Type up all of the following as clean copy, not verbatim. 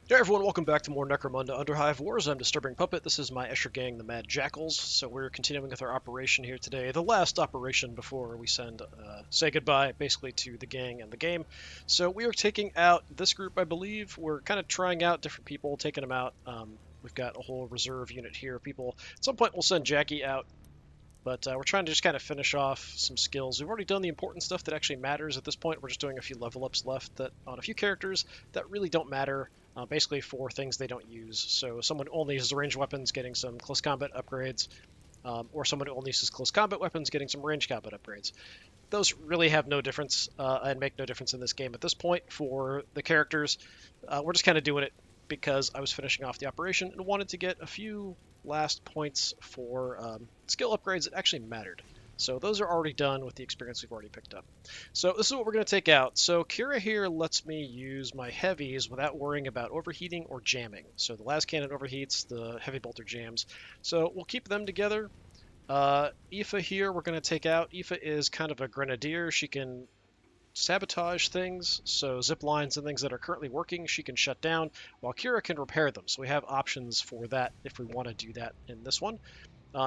Hey everyone, welcome back to more Necromunda Underhive Wars. I'm DisturbingPuppet. This is my Escher gang, the Mad Jackals. So we're continuing with our operation here today. The last operation before we say goodbye, basically, to the gang and the game. So we are taking out this group, I believe. We're kind of trying out different people, taking them out. We've got a whole reserve unit here of people. At some point, we'll send Jackie out. But we're trying to just kind of finish off some skills. We've already done the important stuff that actually matters at this point. We're just doing a few level ups left that on a few characters that really don't matter, basically for things they don't use. So someone who only uses ranged weapons getting some close combat upgrades, or someone who only uses close combat weapons getting some range combat upgrades. Those really have no difference and make no difference in this game at this point for the characters. We're just kind of doing it because I was finishing off the operation and wanted to get a few last points for skill upgrades that actually mattered. So those are already done with the experience we've already picked up. So this is what we're going to take out. So Kira here lets me use my heavies without worrying about overheating or jamming. So the last cannon overheats, the heavy bolter jams. So we'll keep them together. Aoife here we're going to take out. Aoife is kind of a grenadier. She can sabotage things, so zip lines and things that are currently working she can shut down, while Kira can repair them. So we have options for that if we want to do that in this one.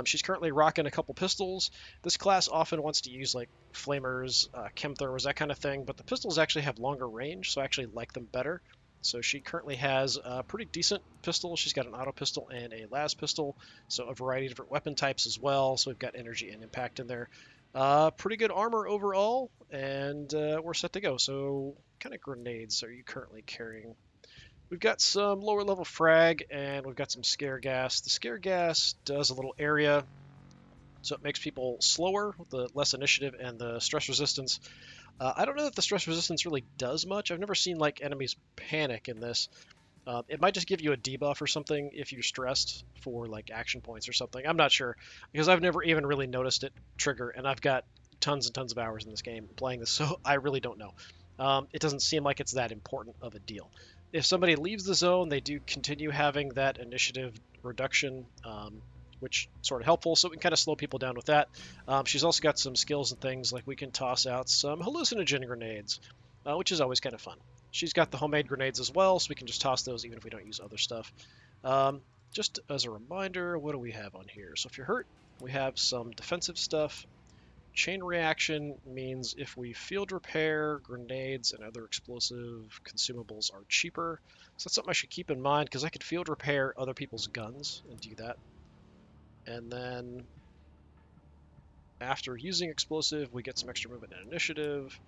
She's currently rocking a couple pistols. This class often wants to use like flamers, chem thermos, that kind of thing, but the pistols actually have longer range, so I actually like them better. So she currently has a pretty decent pistol. She's got an auto pistol and a las pistol, so a variety of different weapon types as well. So we've got energy and impact in there. Pretty good armor overall, and we're set to go. So, what kind of grenades are you currently carrying? We've got some lower level frag, and we've got some scare gas. The scare gas does a little area, so it makes people slower with the less initiative and the stress resistance. I don't know that the stress resistance really does much. I've never seen like enemies panic in this. It might just give you a debuff or something if you're stressed for like action points or something. I'm not sure because I've never even really noticed it trigger, and I've got tons and tons of hours in this game playing this, so I really don't know. It doesn't seem like it's that important of a deal. If somebody leaves the zone, they do continue having that initiative reduction, which is sort of helpful, so we can kind of slow people down with that. She's also got some skills and things like we can toss out some hallucinogen grenades, which is always kind of fun. She's got the homemade grenades as well, so we can just toss those even if we don't use other stuff. Just as a reminder, what do we have on here? So if you're hurt, we have some defensive stuff. Chain reaction means if we field repair, grenades and other explosive consumables are cheaper. So that's something I should keep in mind because I could field repair other people's guns and do that. And then after using explosive, we get some extra movement and initiative.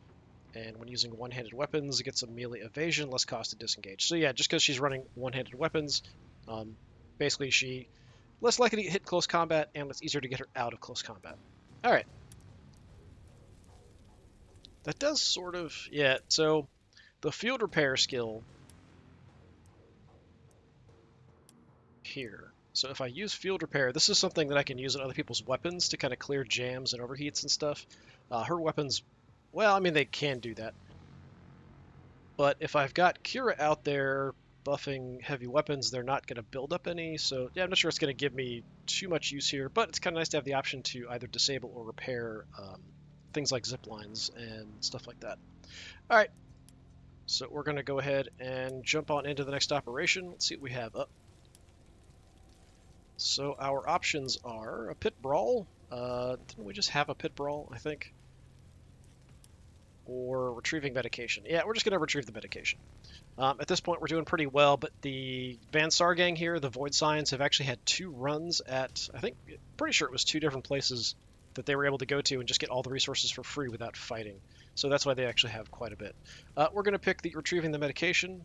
And when using one-handed weapons, it gets a melee evasion, less cost to disengage. So yeah, just because she's running one-handed weapons, basically she less likely to get hit in close combat, and it's easier to get her out of close combat. All right, that does sort of yeah. So the field repair skill here. So if I use field repair, this is something that I can use on other people's weapons to kind of clear jams and overheats and stuff. Her weapons, well, I mean they can do that. But if I've got Kira out there buffing heavy weapons, they're not going to build up any. So yeah, I'm not sure it's going to give me too much use here, but it's kind of nice to have the option to either disable or repair things like zip lines and stuff like that. All right, so we're going to go ahead and jump on into the next operation. Let's see what we have up. So our options are a pit brawl. Didn't we just have a pit brawl, I think? Or retrieving medication. Yeah, we're just going to retrieve the medication. At this point, we're doing pretty well, but the Van Sar gang here, the Void Scions, have actually had 2 runs at, I think, pretty sure it was 2 different places that they were able to go to and just get all the resources for free without fighting. So that's why they actually have quite a bit. We're going to pick the retrieving the medication.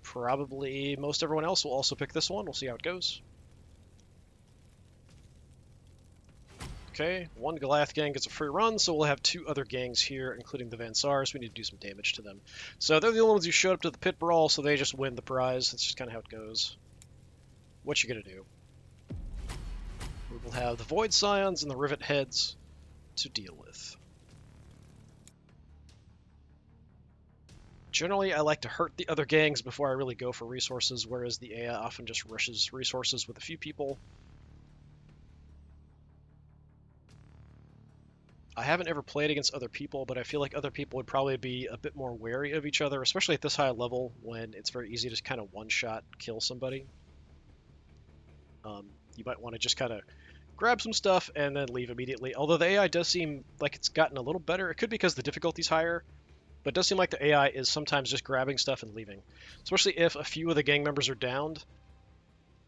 Probably most everyone else will also pick this one. We'll see how it goes. Okay, one Goliath gang gets a free run, so we'll have 2 other gangs here, including the Van Sars. We need to do some damage to them. So they're the only ones who showed up to the pit brawl, so they just win the prize. That's just kind of how it goes. What you gonna do? We will have the Void Scions and the Rivet Heads to deal with. Generally, I like to hurt the other gangs before I really go for resources, whereas the AI often just rushes resources with a few people. I haven't ever played against other people, but I feel like other people would probably be a bit more wary of each other, especially at this high level when it's very easy to kind of one-shot kill somebody. You might want to just kind of grab some stuff and then leave immediately. Although the AI does seem like it's gotten a little better. It could be because the difficulty's higher, but it does seem like the AI is sometimes just grabbing stuff and leaving. Especially if a few of the gang members are downed,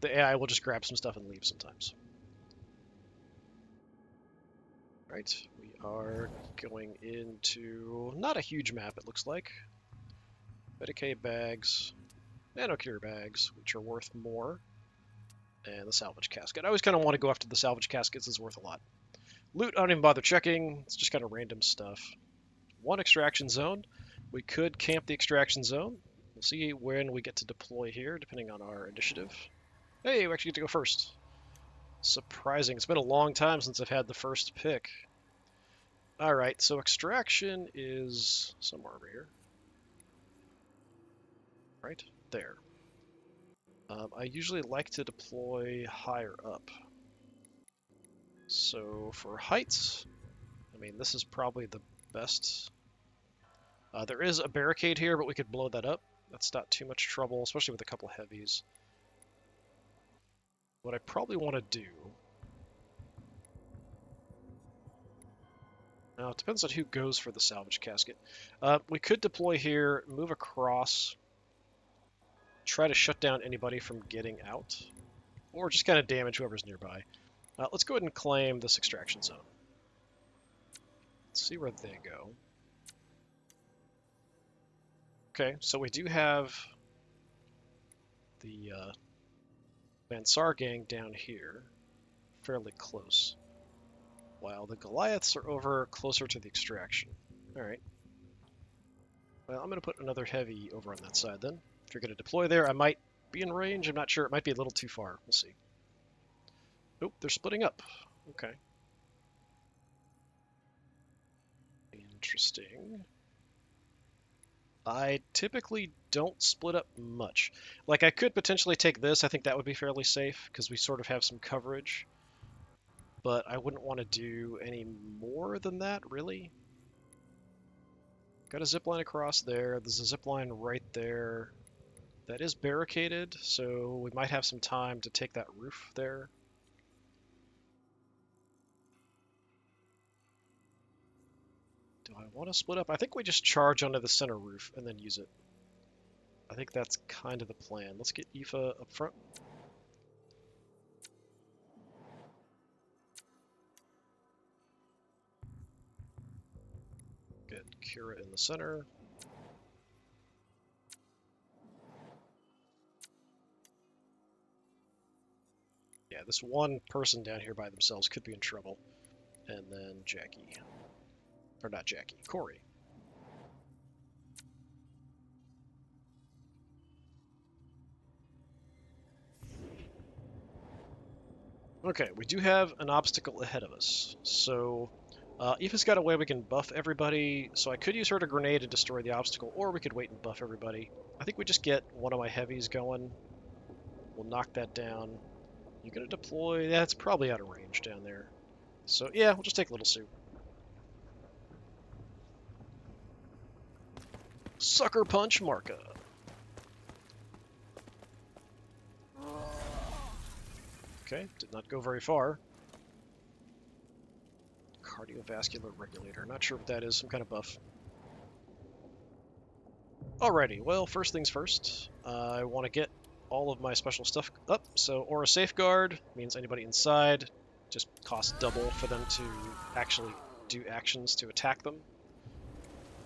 the AI will just grab some stuff and leave sometimes. Right, we are going into not a huge map, it looks like. Medicaid bags, nanocure bags, which are worth more, and the salvage casket. I always kind of want to go after the salvage caskets, it's worth a lot. Loot, I don't even bother checking, it's just kind of random stuff. One extraction zone. We could camp the extraction zone. We'll see when we get to deploy here, depending on our initiative. Hey, we actually get to go first. Surprising. It's been a long time since I've had the first pick. Alright, so extraction is somewhere over here. Right there. I usually like to deploy higher up. So for heights, I mean, this is probably the best. There is a barricade here, but we could blow that up. That's not too much trouble, especially with a couple of heavies. What I probably want to do... Now, it depends on who goes for the salvage casket. We could deploy here, move across, try to shut down anybody from getting out, or just kind of damage whoever's nearby. Let's go ahead and claim this extraction zone. Let's see where they go. Okay, so we do have the Bansar gang down here, fairly close, while the Goliaths are over closer to the extraction. Alright. Well, I'm going to put another heavy over on that side then. If you're going to deploy there, I might be in range. I'm not sure. It might be a little too far. We'll see. Oh, they're splitting up. Okay. Interesting. I typically don't split up much. Like, I could potentially take this. I think that would be fairly safe, because we sort of have some coverage. But I wouldn't want to do any more than that, really. Got a zip line across there. There's a zip line right there. That is barricaded, so we might have some time to take that roof there. Do I want to split up? I think we just charge onto the center roof and then use it. I think that's kind of the plan. Let's get Aoife up front. Get Kira in the center. Yeah, this one person down here by themselves could be in trouble. And then Jackie. Or not Jackie, Corey. Okay, we do have an obstacle ahead of us. So, Aoife's got a way we can buff everybody, so I could use her to grenade and destroy the obstacle, or we could wait and buff everybody. I think we just get one of my heavies going. We'll knock that down. You gonna deploy? Yeah, it's probably out of range down there. So, yeah, we'll just take Little Sue. Sucker Punch Marka. Okay, did not go very far. Cardiovascular regulator. Not sure what that is. Some kind of buff. Alrighty, well, first things first. I want to get all of my special stuff up. So Aura Safeguard means anybody inside just costs double for them to actually do actions to attack them.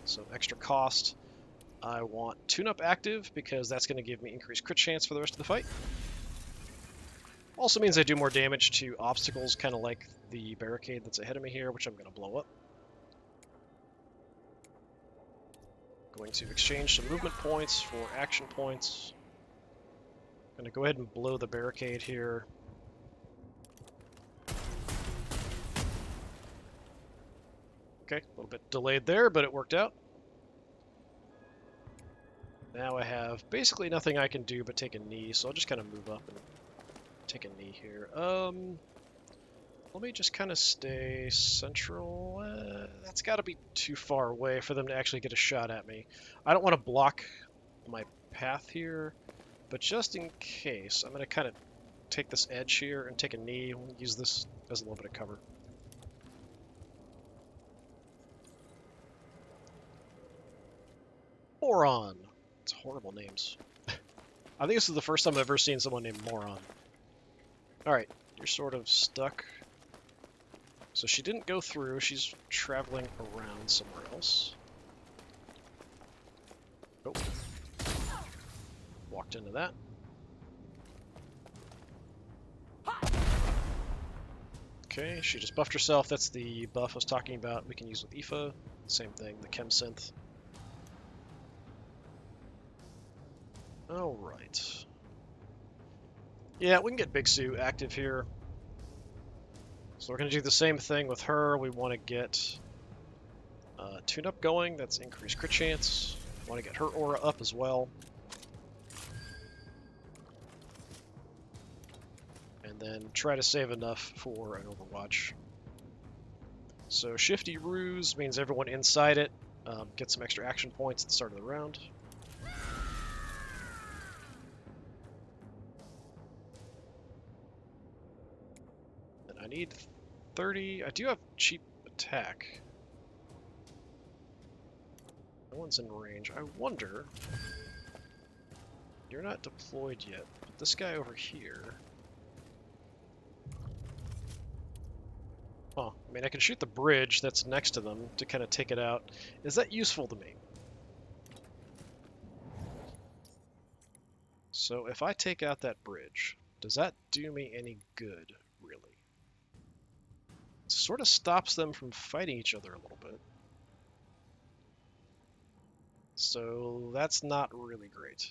So extra cost. I want Tune-Up active because that's going to give me increased crit chance for the rest of the fight. Also means I do more damage to obstacles, kind of like the barricade that's ahead of me here, which I'm going to blow up. Going to exchange some movement points for action points. Going to go ahead and blow the barricade here. Okay, a little bit delayed there, but it worked out. Now I have basically nothing I can do but take a knee, so I'll just kind of move up and take a knee here. Let me just kind of stay central. That's got to be too far away for them to actually get a shot at me. I don't want to block my path here, but just in case, I'm going to kind of take this edge here and take a knee. We'll use this as a little bit of cover. Moron. It's horrible names. I think this is the first time I've ever seen someone named Moron. Alright, you're sort of stuck. So she didn't go through, she's traveling around somewhere else. Oh. Walked into that. Okay, she just buffed herself. That's the buff I was talking about. We can use with Aoife. Same thing, the chem synth. Alright. Yeah, we can get Big Sue active here. So we're going to do the same thing with her. We want to get tune-up going. That's increased crit chance. We want to get her aura up as well. And then try to save enough for an Overwatch. So Shifty Ruse means everyone inside it gets some extra action points at the start of the round. And I need 30. I do have cheap attack. No one's in range. I wonder... You're not deployed yet, but this guy over here... Huh. I mean, I can shoot the bridge that's next to them to kind of take it out. Is that useful to me? So if I take out that bridge, does that do me any good, really? It sort of stops them from fighting each other a little bit. So that's not really great.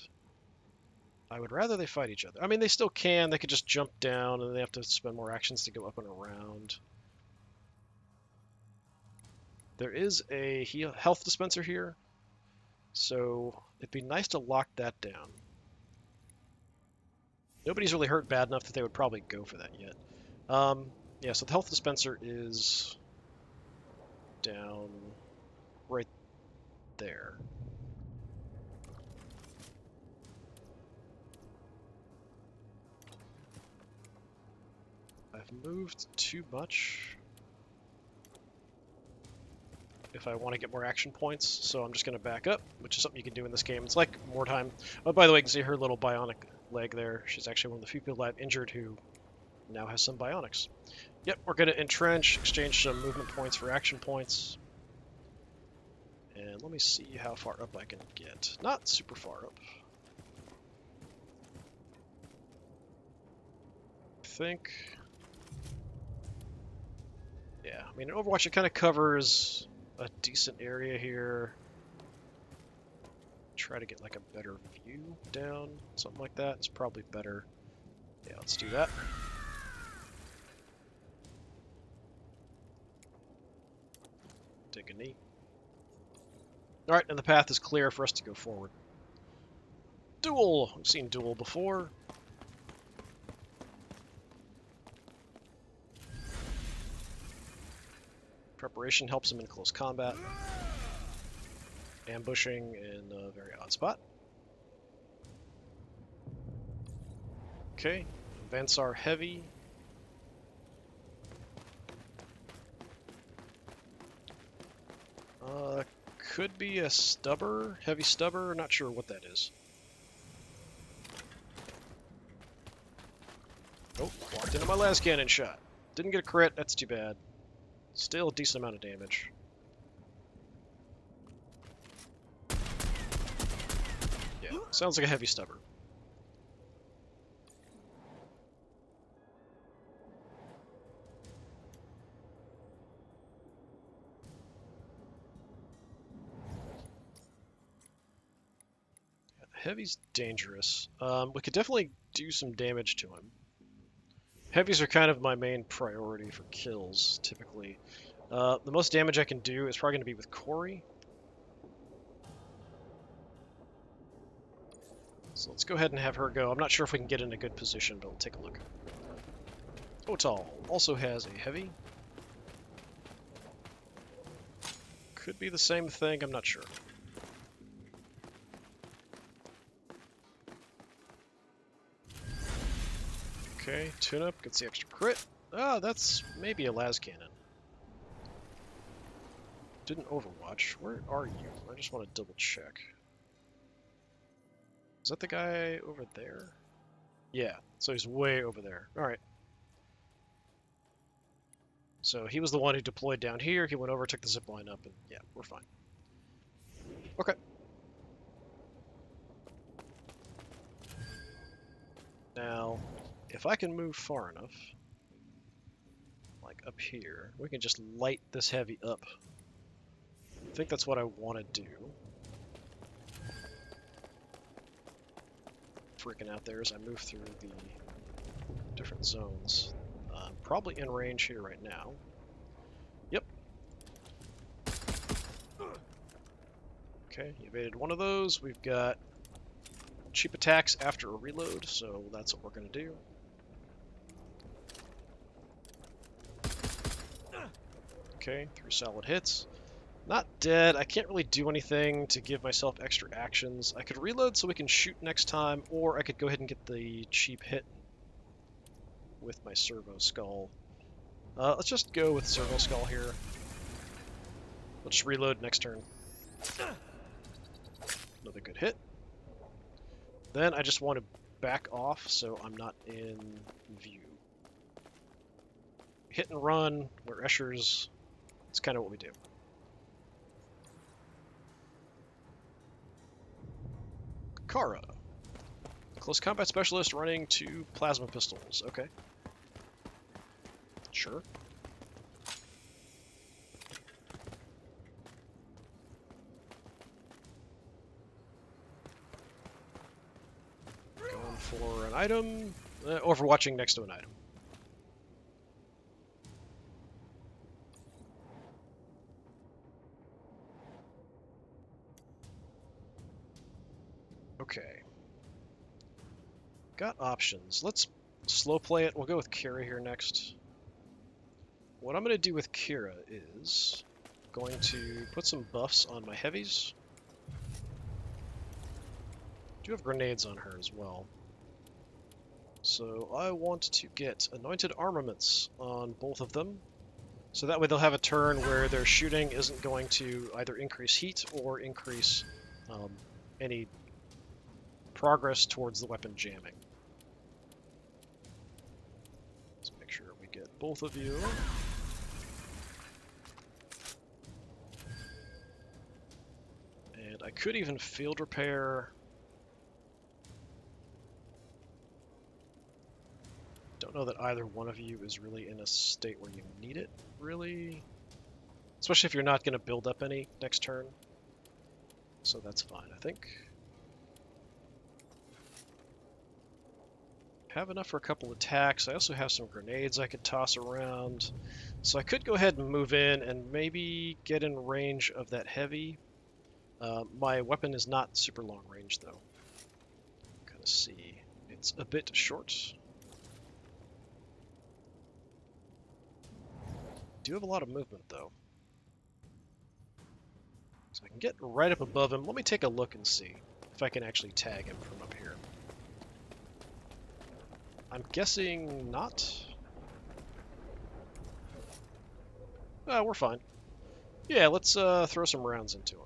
I would rather they fight each other. I mean, they still can. They could just jump down, and they have to spend more actions to go up and around. There is a health dispenser here, so it'd be nice to lock that down. Nobody's really hurt bad enough that they would probably go for that yet. Yeah, so the health dispenser is down right there. I've moved too much if I want to get more action points, so I'm just going to back up, which is something you can do in this game. It's like more time. Oh, by the way, you can see her little bionic leg there. She's actually one of the few people I've injured who now has some bionics. Yep, we're going to entrench, exchange some movement points for action points. And let me see how far up I can get. Not super far up. I think... Yeah, I mean, in Overwatch it kind of covers a decent area here. Try to get like a better view down, something like that. It's probably better. Yeah, let's do that. Take a knee. Alright, and the path is clear for us to go forward. Duel! We've seen duel before. Preparation helps him in close combat. Ambushing in a very odd spot. Okay, events are heavy. Could be a stubber, heavy stubber, not sure what that is. Oh, walked into my last cannon shot. Didn't get a crit, that's too bad. Still a decent amount of damage. Yeah, sounds like a heavy stubber. Heavy's dangerous. We could definitely do some damage to him. Heavies are kind of my main priority for kills, typically. The most damage I can do is probably going to be with Corey. So let's go ahead and have her go. I'm not sure if we can get in a good position, but we'll take a look. Otal also has a heavy. Could be the same thing, I'm not sure. Okay, tune-up gets the extra crit. Ah, that's maybe a las cannon. Didn't Overwatch. Where are you? I just want to double check. Is that the guy over there? Yeah, so he's way over there. Alright. So he was the one who deployed down here. He went over, took the zipline up, and yeah, we're fine. Okay. Now, if I can move far enough, like up here, we can just light this heavy up. I think that's what I want to do. Freaking out there as I move through the different zones. Probably in range here right now. Yep. Okay, evaded one of those. We've got cheap attacks after a reload, so that's what we're going to do. Okay, 3 solid hits. Not dead. I can't really do anything to give myself extra actions. I could reload so we can shoot next time, or I could go ahead and get the cheap hit with my servo skull. Let's just go with servo skull here. We'll just reload next turn. Another good hit. Then I just want to back off so I'm not in view. Hit and run, we're Eschers. It's kind of what we do. Kara. Close combat specialist running 2 plasma pistols. Okay. Sure. Going for an item. Overwatching next to an item. Okay. Got options. Let's slow play it. We'll go with Kira here next. What I'm going to do with Kira is going to put some buffs on my heavies. I do have grenades on her as well. So I want to get anointed armaments on both of them. So that way they'll have a turn where their shooting isn't going to either increase heat or increase any progress towards the weapon jamming. Let's make sure we get both of you. And I could even field repair. Don't know that either one of you is really in a state where you need it, really. Especially if you're not going to build up any next turn. So that's fine, I think. Have enough for a couple attacks. I also have some grenades I could toss around. So I could go ahead and move in and maybe get in range of that heavy. My weapon is not super long range though. Kind of see. It's a bit short. Do have a lot of movement though. So I can get right up above him. Let me take a look and see if I can actually tag him from up here. I'm guessing not. We're fine. Yeah, let's throw some rounds into him.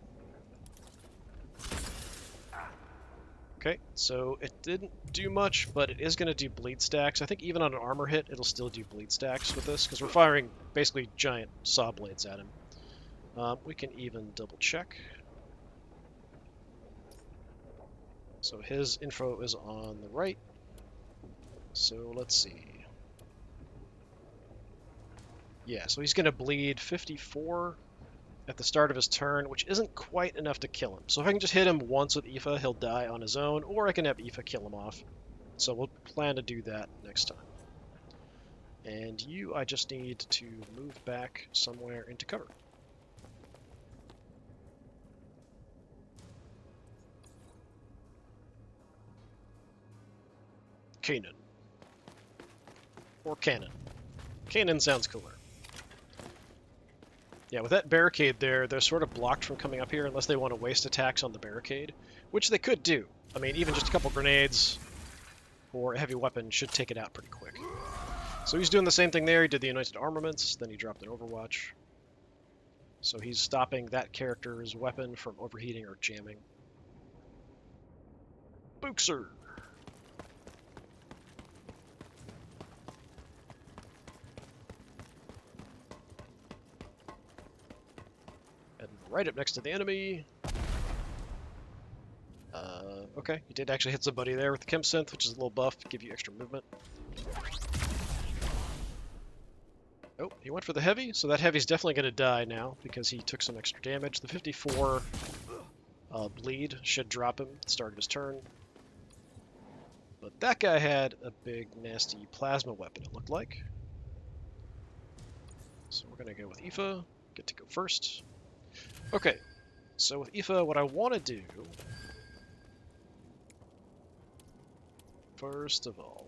Okay, so it didn't do much, but it is going to do bleed stacks. I think even on an armor hit, it'll still do bleed stacks with this, because we're firing basically giant saw blades at him. We can even double check. So his info is on the right. So let's see. Yeah, so he's going to bleed 54 at the start of his turn, which isn't quite enough to kill him. So if I can just hit him once with Aoife, he'll die on his own, or I can have Aoife kill him off. So we'll plan to do that next time. And you, I just need to move back somewhere into cover. Kanan. Or cannon. Cannon sounds cooler. Yeah, with that barricade there, they're sort of blocked from coming up here unless they want to waste attacks on the barricade, which they could do. I mean, even just a couple grenades or a heavy weapon should take it out pretty quick. So he's doing the same thing there. He did the Anointed Armaments, then he dropped an Overwatch. So he's stopping that character's weapon from overheating or jamming. Bookser! And right up next to the enemy. Okay, you did actually hit somebody there with the Chem Synth, which is a little buff to give you extra movement. Oh, he went for the heavy, so that heavy's definitely going to die now because he took some extra damage. The 54 bleed should drop him at the start of his turn. But that guy had a big, nasty plasma weapon, it looked like. So we're going to go with Aoife, get to go first. Okay, so with Aoife, what I want to do, first of all,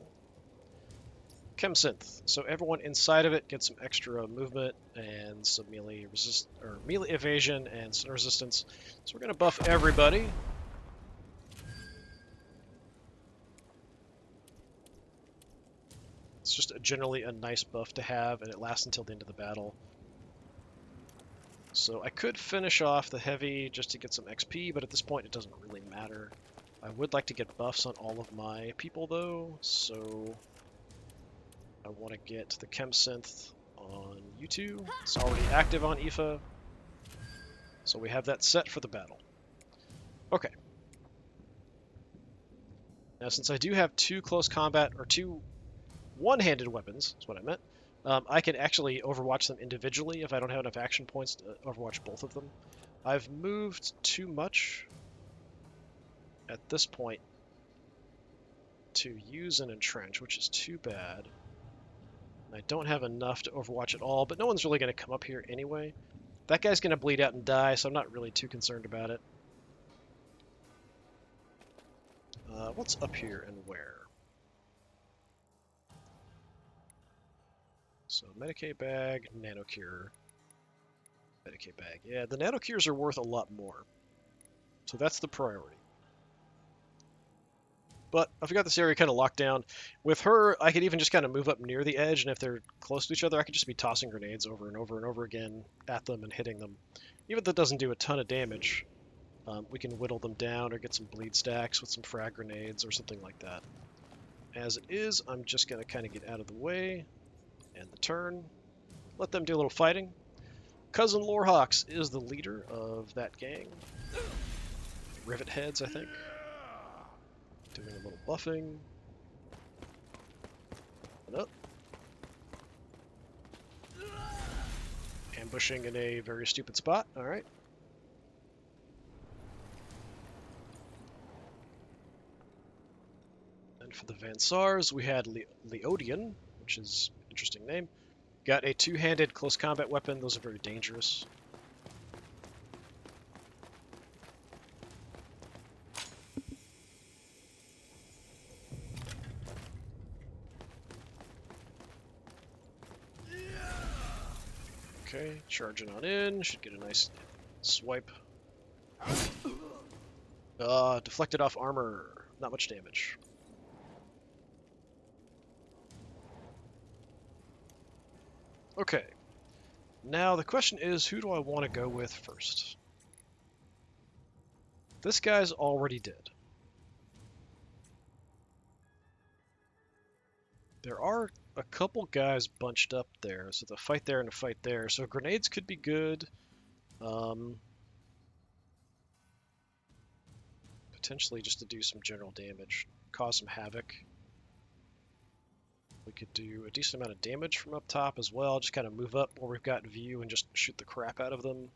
Chem Synth. So everyone inside of it gets some extra movement and some melee evasion and stun resistance. So we're going to buff everybody. It's just generally a nice buff to have, and it lasts until the end of the battle. So I could finish off the heavy just to get some XP, but at this point it doesn't really matter. I would like to get buffs on all of my people though, so I want to get the Chem Synth on you two. It's already active on Aoife, so we have that set for the battle. Okay. Now since I do have two close combat, or two one-handed weapons, is what I meant, I can actually overwatch them individually if I don't have enough action points to overwatch both of them. I've moved too much at this point to use an entrench, which is too bad. I don't have enough to overwatch at all, but no one's really going to come up here anyway. That guy's going to bleed out and die, so I'm not really too concerned about it. What's up here and where? So Medicaid bag, nanocure, Medicaid bag. Yeah, the nanocures are worth a lot more. So that's the priority. But I've got this area kind of locked down. With her, I could even just kind of move up near the edge, and if they're close to each other, I could just be tossing grenades over and over and over again at them and hitting them. Even if that doesn't do a ton of damage, we can whittle them down or get some bleed stacks with some frag grenades or something like that. As it is, I'm just going to kind of get out of the way, end the turn, let them do a little fighting. Cousin Lorehawks is the leader of that gang. Rivet Heads, I think. Doing a little buffing. And up. Ambushing in a very stupid spot. Alright. And for the Vansars, we had Leodian, which is an interesting name. Got a two-handed close combat weapon. Those are very dangerous. Okay, charging on in. Should get a nice swipe. Deflected off armor. Not much damage. Okay. Now the question is, who do I want to go with first? This guy's already dead. There are a couple guys bunched up there, so the fight there and a fight there. So grenades could be good. Potentially just to do some general damage, cause some havoc. We could do a decent amount of damage from up top as well, just kind of move up where we've got view and just shoot the crap out of them.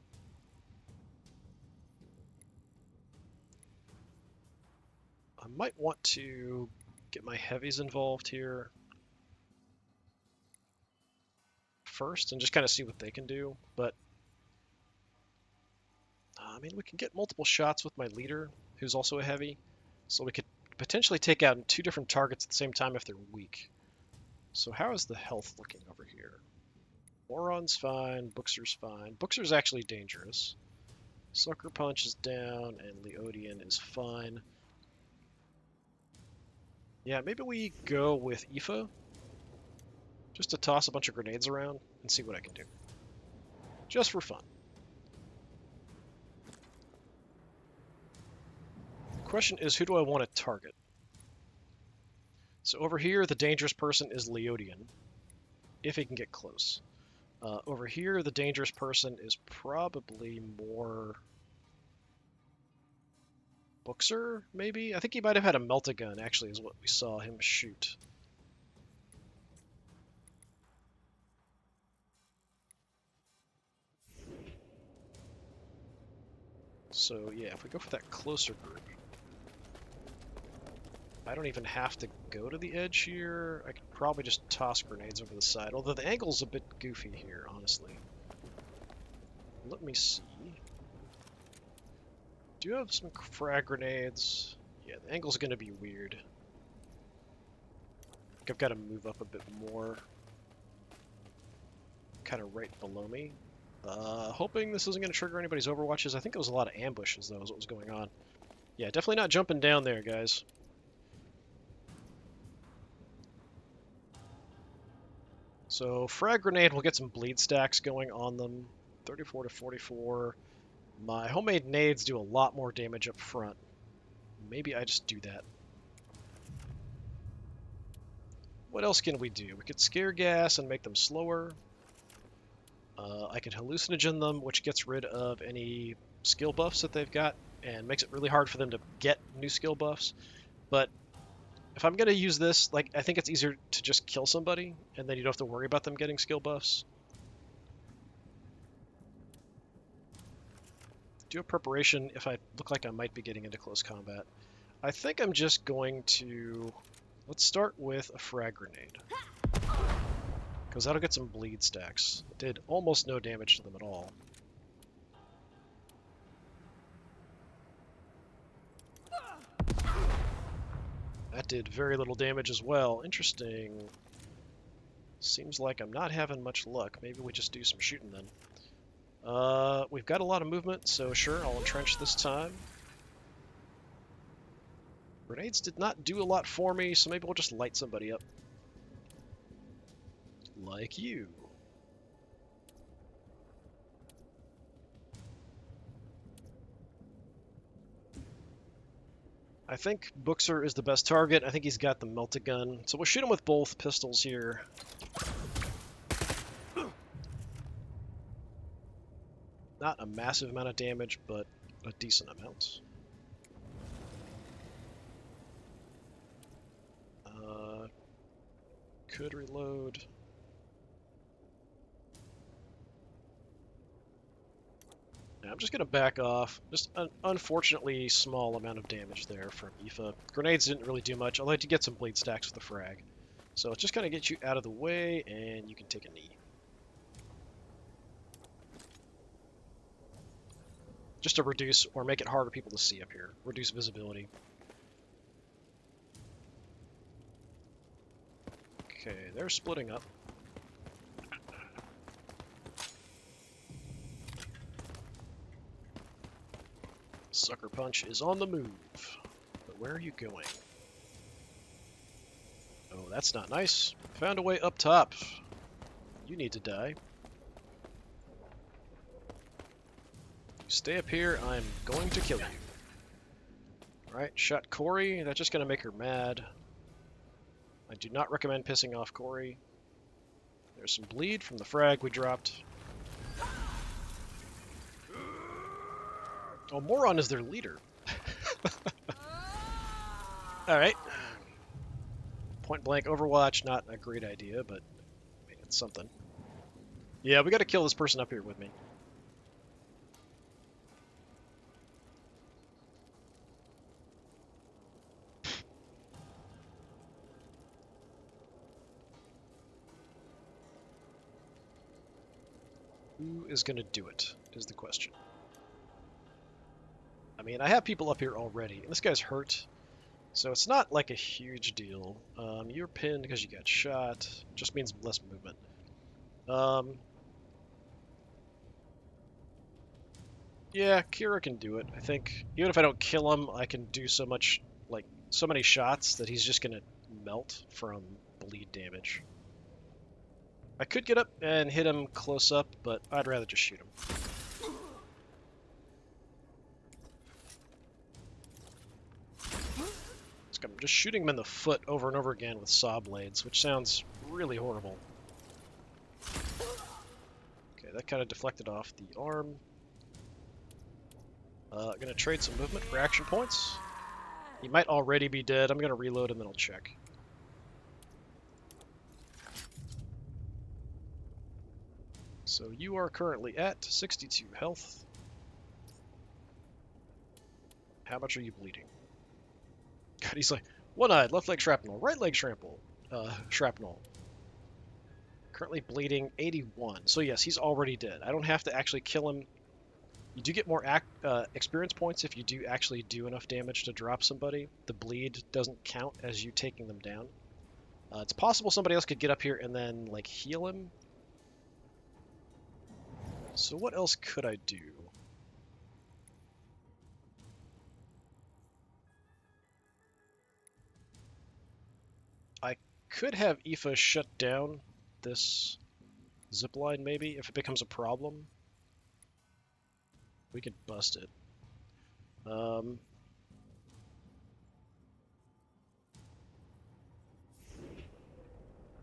I might want to get my heavies involved here first and just kind of see what they can do, but I mean, we can get multiple shots with my leader, who's also a heavy, so we could potentially take out two different targets at the same time if they're weak. So how is the health looking over here? Moron's fine, Bookser's fine. Bookser's actually dangerous. Sucker Punch is down, and Leodian is fine. Yeah, maybe we go with Aoife, just to toss a bunch of grenades around and see what I can do. Just for fun. The question is, who do I want to target? So over here, the dangerous person is Leodian, if he can get close. Over here, the dangerous person is probably more Bookser, maybe? I think he might have had a melt-a-gun, actually, is what we saw him shoot. So yeah, if we go for that closer group, I don't even have to go to the edge here. I could probably just toss grenades over the side, although the angle's a bit goofy here, honestly. Let me see. Do you have some frag grenades? Yeah, the angle's going to be weird. I think I've got to move up a bit more. Kind of right below me. Hoping this isn't going to trigger anybody's overwatches. I think it was a lot of ambushes, though, is what was going on. Yeah, definitely not jumping down there, guys. So, frag grenade will get some bleed stacks going on them. 34 to 44. My homemade nades do a lot more damage up front. Maybe I just do that. What else can we do? We could scare gas and make them slower. I could hallucinogen them, which gets rid of any skill buffs that they've got and makes it really hard for them to get new skill buffs. But if I'm going to use this, like, I think it's easier to just kill somebody, and then you don't have to worry about them getting skill buffs. Do a preparation if I look like I might be getting into close combat. I think I'm just going to... Let's start with a frag grenade, because that'll get some bleed stacks. It did almost no damage to them at all. That did very little damage as well. Interesting. Seems like I'm not having much luck. Maybe we just do some shooting then. We've got a lot of movement, so sure, I'll entrench this time. Grenades did not do a lot for me, so maybe we'll just light somebody up. Like you. I think Bookser is the best target. I think he's got the melt-a-gun. So we'll shoot him with both pistols here. Not a massive amount of damage, but a decent amount. Could reload. Yeah, I'm just going to back off. Just an unfortunately small amount of damage there from Aoife. Grenades didn't really do much. I'd like to get some bleed stacks with the frag. So let's just kind of get you out of the way, and you can take a knee. Just to reduce or make it harder for people to see up here. Reduce visibility. Okay, they're splitting up. Sucker Punch is on the move. But where are you going? Oh, that's not nice. Found a way up top. You need to die. You stay up here, I'm going to kill you. Alright, shot Corey. That's just going to make her mad. I do not recommend pissing off Corey. There's some bleed from the frag we dropped. Oh, Moron is their leader. Alright. Point blank Overwatch, not a great idea, but I mean, it's something. Yeah, we gotta kill this person up here with me. Who is gonna do it, is the question. I mean, I have people up here already, and this guy's hurt, So it's not like a huge deal. You're pinned because you got shot. Just means less movement. Yeah, Kira can do it. I think even if I don't kill him, I can do so much, like so many shots that he's just gonna melt from bleed damage. I could get up and hit him close up, but I'd rather just shoot him. I'm just shooting him in the foot over and over again with saw blades, which sounds really horrible. Okay, that kind of deflected off the arm. Gonna trade some movement for action points. He might already be dead. I'm gonna reload and then I'll check. So you are currently at 62 health. How much are you bleeding? God, he's like, one-eyed, left leg shrapnel, right leg shrapnel. Shrapnel. Currently bleeding 81. So yes, he's already dead. I don't have to actually kill him. You do get more experience points if you do actually do enough damage to drop somebody. The bleed doesn't count as you taking them down. It's possible somebody else could get up here and then like heal him. So what else could I do? I could have Aoife shut down this zipline maybe if it becomes a problem. We could bust it.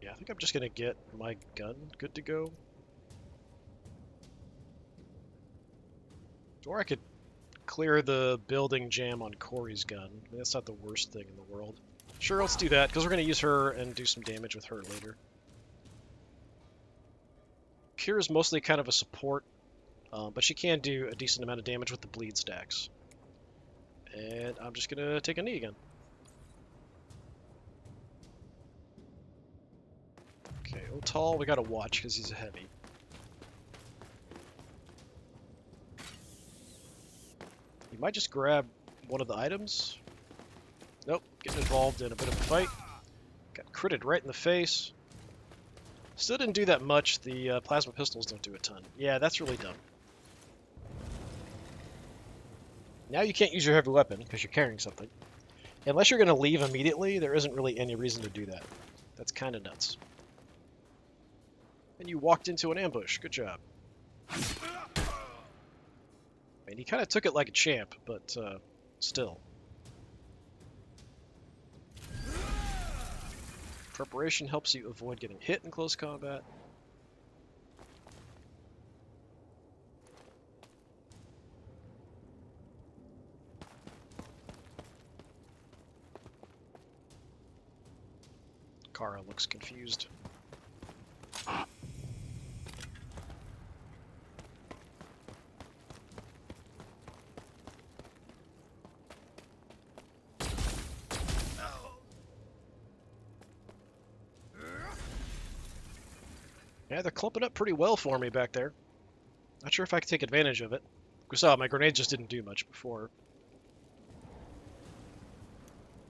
Yeah, I think I'm just gonna get my gun good to go. Or I could clear the building jam on Corey's gun. I mean, that's not the worst thing in the world. Sure, let's do that, because we're going to use her and do some damage with her later. Kira's mostly kind of a support, but she can do a decent amount of damage with the bleed stacks. And I'm just going to take a knee again. Okay, Otal, we got to watch because he's a heavy. He might just grab one of the items. Nope, getting involved in a bit of a fight. Got critted right in the face. Still didn't do that much. The plasma pistols don't do a ton. Yeah, that's really dumb. Now you can't use your heavy weapon because you're carrying something. Unless you're going to leave immediately, there isn't really any reason to do that. That's kind of nuts. And you walked into an ambush. Good job. I mean, he kind of took it like a champ, but still. Preparation helps you avoid getting hit in close combat. Kara looks confused. Yeah, they're clumping up pretty well for me back there. Not sure if I can take advantage of it. We saw my grenades just didn't do much before.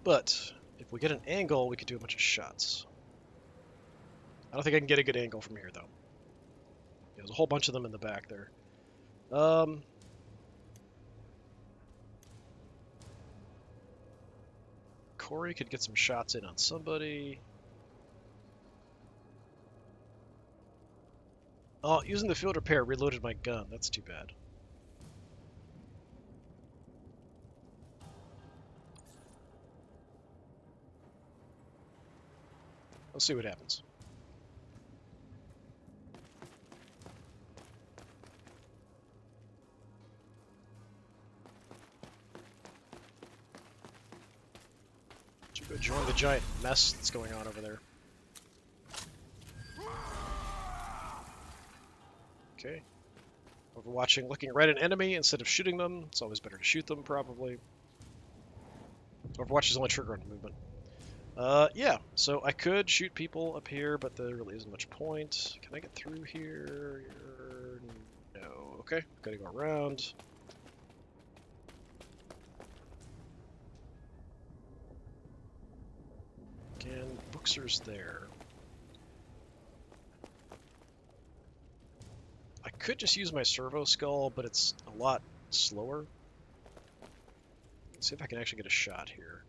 But if we get an angle, we could do a bunch of shots. I don't think I can get a good angle from here, though. Yeah, there's a whole bunch of them in the back there. Corey could get some shots in on somebody. Oh, using the field repair reloaded my gun. That's too bad. Let's see what happens. Should go join the giant mess that's going on over there. Okay. Overwatching, looking right at an enemy instead of shooting them. It's always better to shoot them, probably. Overwatch is only trigger on movement. Yeah, so I could shoot people up here, but there really isn't much point. Can I get through here? No. Okay, gotta go around. boxers there. I could just use my servo skull, but it's a lot slower. Let's see if I can actually get a shot here.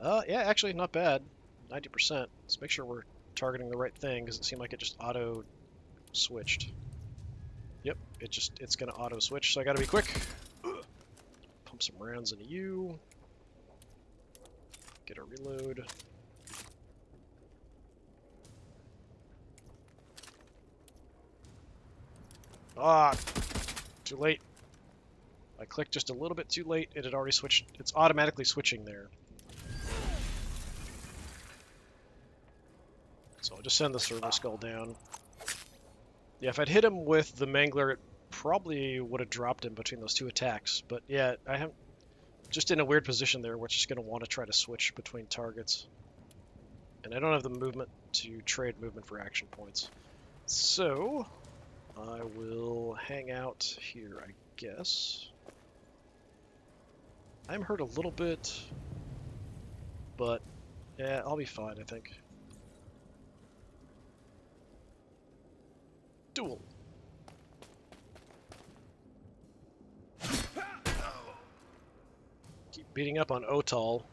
Yeah, actually not bad. 90%. Let's make sure we're targeting the right thing, because it seemed like it just auto switched. Yep, it's gonna auto switch, so I gotta be quick. Pump some rounds into you. Get a reload. Ah, too late. I clicked just a little bit too late. It had already switched. It's automatically switching there. So I'll just send the servo skull down. Yeah, if I'd hit him with the mangler, it probably would have dropped him between those two attacks. But yeah, I am just in a weird position there where it's just going to want to try to switch between targets. And I don't have the movement to trade movement for action points. So I will hang out here, I guess. I'm hurt a little bit, but yeah, I'll be fine, I think. Duel. Keep beating up on Otal.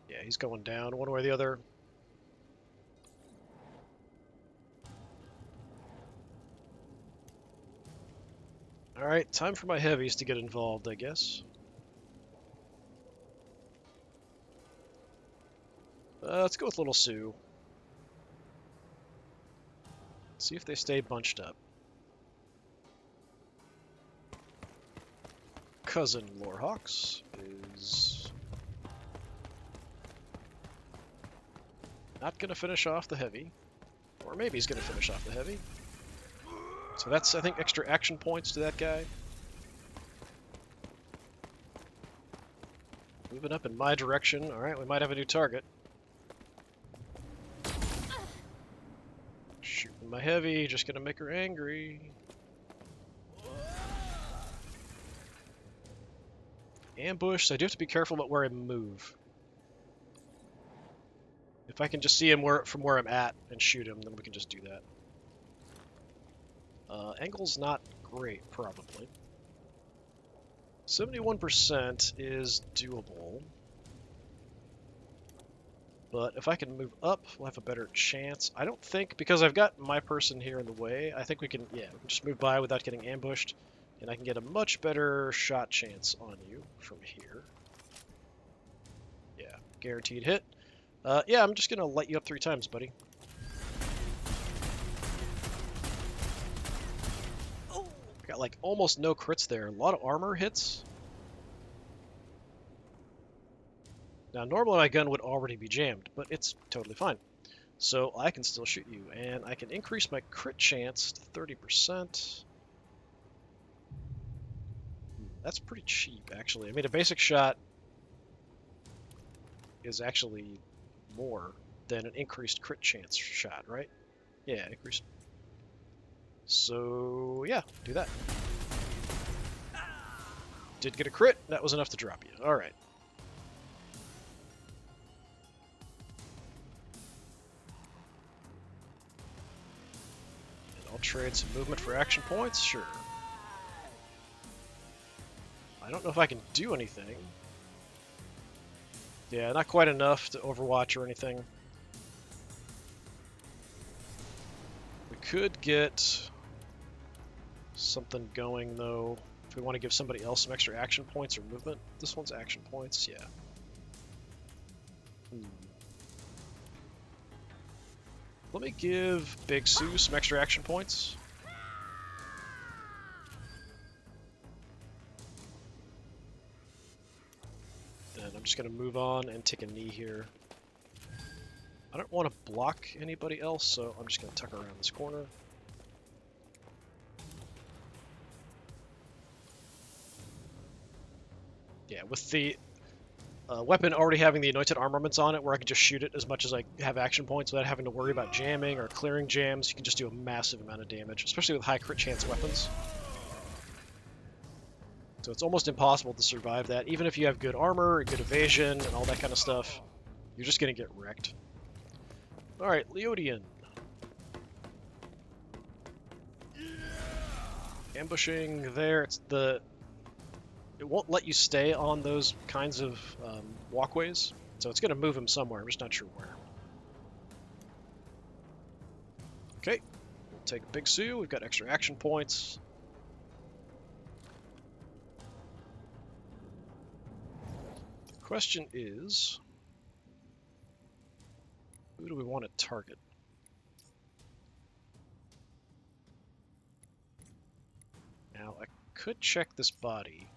Yeah, he's going down one way or the other. Alright, time for my heavies to get involved, I guess. Let's go with Little Sue. See if they stay bunched up. Cousin Lorehawks is not going to finish off the heavy. Or maybe he's going to finish off the heavy. So that's, I think, extra action points to that guy. Moving up in my direction. Alright, we might have a new target. Shooting my heavy, just gonna make her angry. Ambush, so I do have to be careful about where I move. If I can just see him from where I'm at and shoot him, then we can just do that. Angle's not great, probably. 71% is doable. But if I can move up, we'll have a better chance. I don't think, because I've got my person here in the way, I think we can, yeah, we can just move by without getting ambushed, and I can get a much better shot chance on you from here. Yeah, guaranteed hit. Yeah, I'm just going to light you up 3 times, buddy. Oh, got like almost no crits there. A lot of armor hits. Now, normally my gun would already be jammed, but it's totally fine. So I can still shoot you, and I can increase my crit chance to 30%. That's pretty cheap, actually. I mean, a basic shot is actually more than an increased crit chance shot, right? Yeah, increased. So, yeah, do that. Did get a crit. That was enough to drop you. All right. I'll trade some movement for action points, sure. I don't know if I can do anything. Yeah, not quite enough to overwatch or anything. We could get something going, though, if we want to give somebody else some extra action points or movement. This one's action points, yeah. Let me give Big Sue some extra action points. Then I'm just going to move on and take a knee here. I don't want to block anybody else, so I'm just going to tuck around this corner. Yeah, with the weapon already having the anointed armaments on it, where I can just shoot it as much as I have action points without having to worry about jamming or clearing jams, you can just do a massive amount of damage, especially with high crit chance weapons. So it's almost impossible to survive that. Even if you have good armor, good evasion, and all that kind of stuff, you're just going to get wrecked. Alright, Leodian. Ambushing there. It won't let you stay on those kinds of walkways, so it's going to move him somewhere. I'm just not sure where. Okay, we'll take Big Sue. We've got extra action points. The question is, who do we want to target? Now, I could check this body.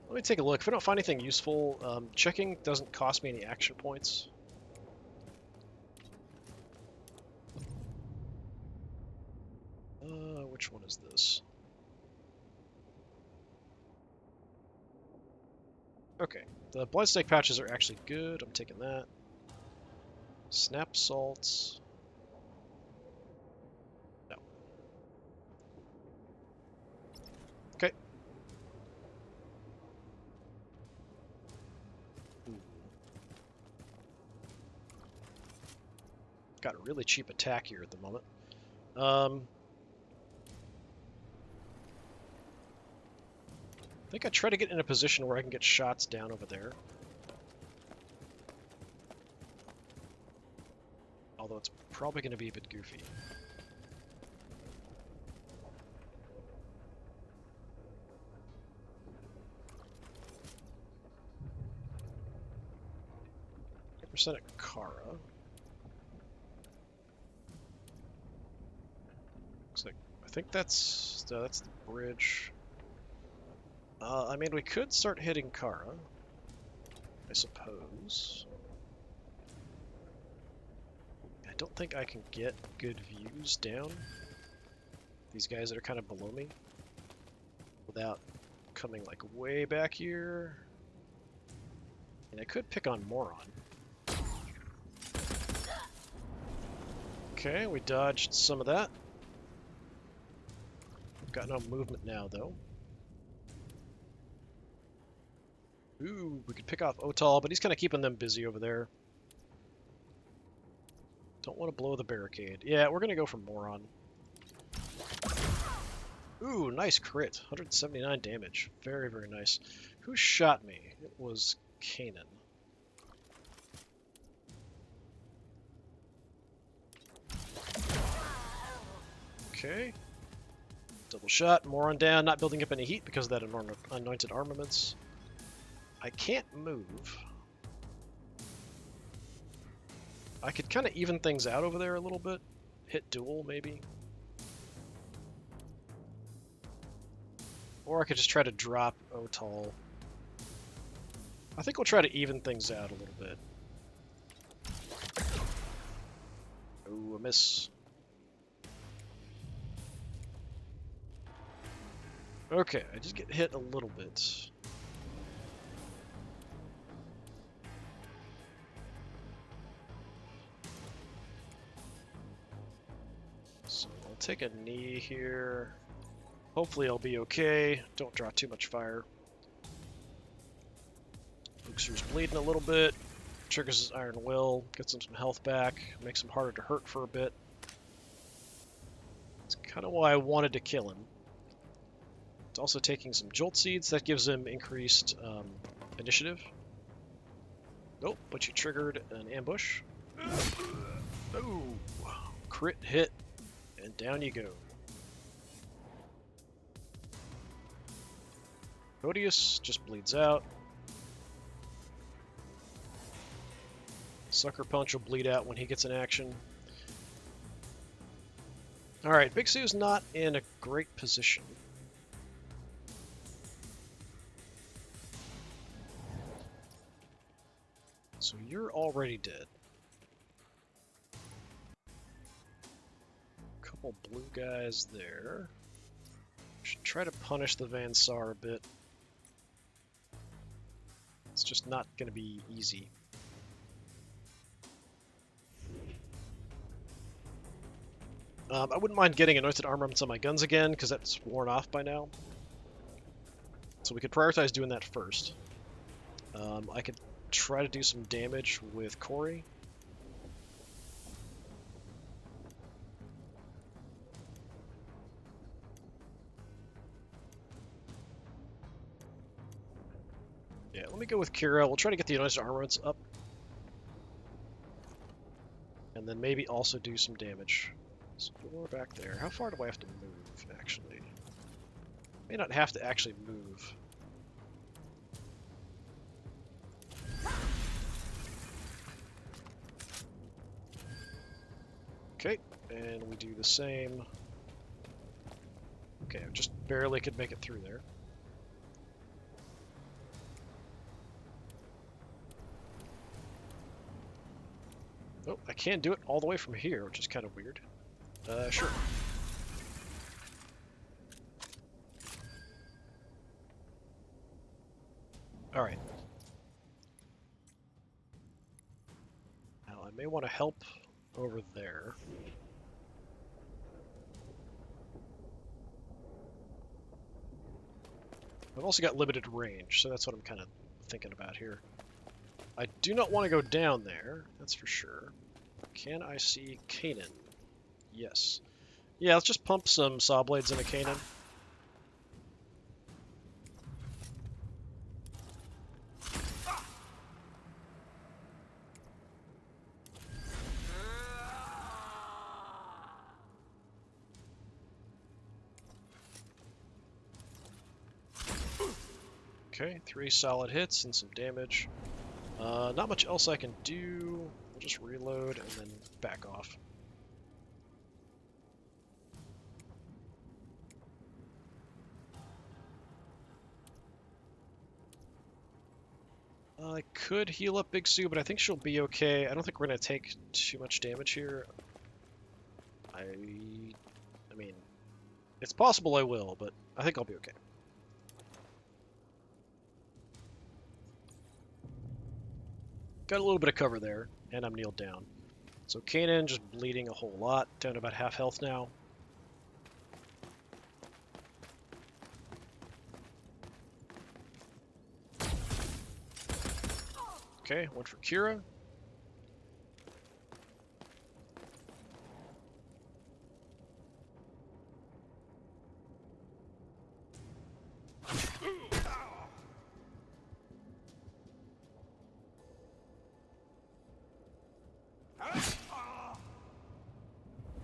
Let me take a look. If we don't find anything useful, checking doesn't cost me any action points. Which one is this? Okay, the bloodstake patches are actually good. I'm taking that. Snap salts. No. Okay. Got a really cheap attack here at the moment. I think I try to get in a position where I can get shots down over there. Although it's probably going to be a bit goofy. Percent at Kara. Looks like I think that's the bridge. I mean, we could start hitting Kara, I suppose. I don't think I can get good views down these guys that are kind of below me without coming like way back here. And I could pick on Moron. Okay, we dodged some of that. We've got no movement now, though. Ooh, we could pick off Otal, but he's kind of keeping them busy over there. Don't want to blow the barricade. Yeah, we're going to go for Moron. Ooh, nice crit. 179 damage. Very, very nice. Who shot me? It was Kanan. Okay. Double shot. Moron down. Not building up any heat because of that anointed armaments. I can't move. I could kind of even things out over there a little bit. Hit duel, maybe. Or I could just try to drop Otal. I think we'll try to even things out a little bit. Ooh, a miss. Okay, I just get hit a little bit. So I'll take a knee here. Hopefully I'll be okay. Don't draw too much fire. Luxor's bleeding a little bit. Triggers his Iron Will. Gets him some health back. Makes him harder to hurt for a bit. That's kind of why I wanted to kill him. It's also taking some Jolt Seeds. That gives him increased initiative. Nope, but you triggered an ambush. Oh, crit hit. And down you go. Odious just bleeds out. Sucker Punch will bleed out when he gets in action. Alright, Big Sue's not in a great position. So you're already dead. Couple blue guys there. Should try to punish the Van Sar a bit. It's just not going to be easy. I wouldn't mind getting anointed armaments on my guns again, because that's worn off by now. So we could prioritize doing that first. I could try to do some damage with Corey. Yeah, let me go with Kira. We'll try to get the anointed armaments up. And then maybe also do some damage. So we're back there. How far do I have to move, actually? May not have to actually move. Okay, and we do the same. Okay, I just barely could make it through there. Oh, I can't do it all the way from here, which is kind of weird. Sure. Alright. Now, I may want to help over there. I've also got limited range, so that's what I'm kind of thinking about here. I do not want to go down there, that's for sure. Can I see Kanan? Yes. Yeah, let's just pump some saw blades into Kanan. Okay, 3 solid hits and some damage. Not much else I can do. We'll just reload and then back off. I could heal up Big Sue, but I think she'll be okay. I don't think we're going to take too much damage here. I mean, it's possible I will, but I think I'll be okay. Got a little bit of cover there, and I'm kneeled down. So Kanan just bleeding a whole lot, down to about half health now. Okay, one for Kira.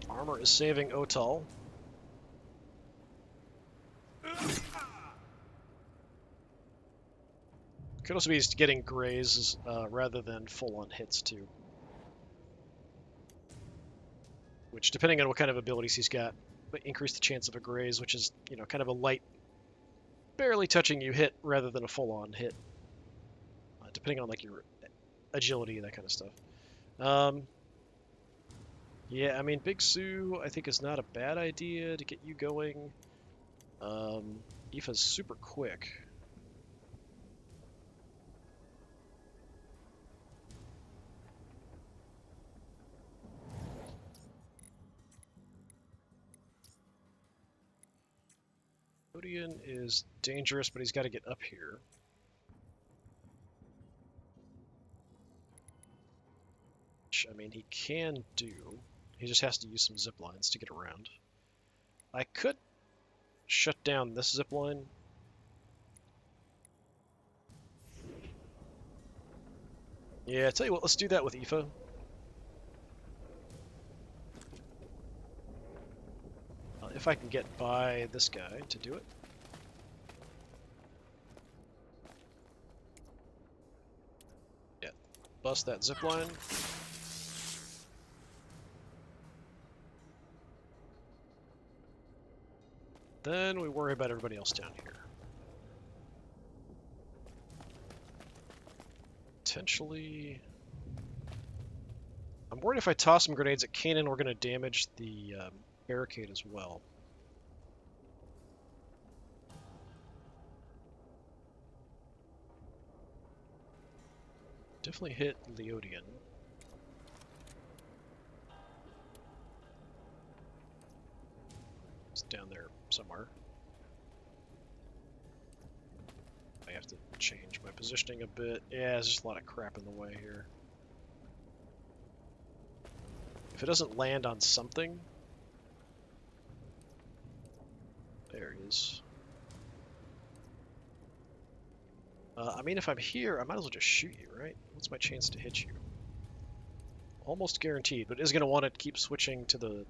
Armor is saving Otal. Could also be just getting grazes rather than full-on hits too. Which, depending on what kind of abilities he's got, might increase the chance of a graze, which is, you know, kind of a light, barely touching you hit rather than a full-on hit. Depending on like your agility, that kind of stuff. Yeah, I mean, Big Sue, I think, is not a bad idea to get you going. Aoife's super quick. Odian is dangerous, but he's got to get up here. Which, I mean, he can do. He just has to use some zip lines to get around. I could shut down this zip line. Yeah, tell you what, let's do that with Aoife. If I can get by this guy to do it. Yeah, bust that zip line. Then we worry about everybody else down here. Potentially... I'm worried if I toss some grenades at Kanan, we're going to damage the barricade as well. Definitely hit Leodian. It's down there somewhere. I have to change my positioning a bit. Yeah, there's just a lot of crap in the way here. If it doesn't land on something... There he is. I mean, if I'm here, I might as well just shoot you, right? What's my chance to hit you? Almost guaranteed, but it is going to want to keep switching to the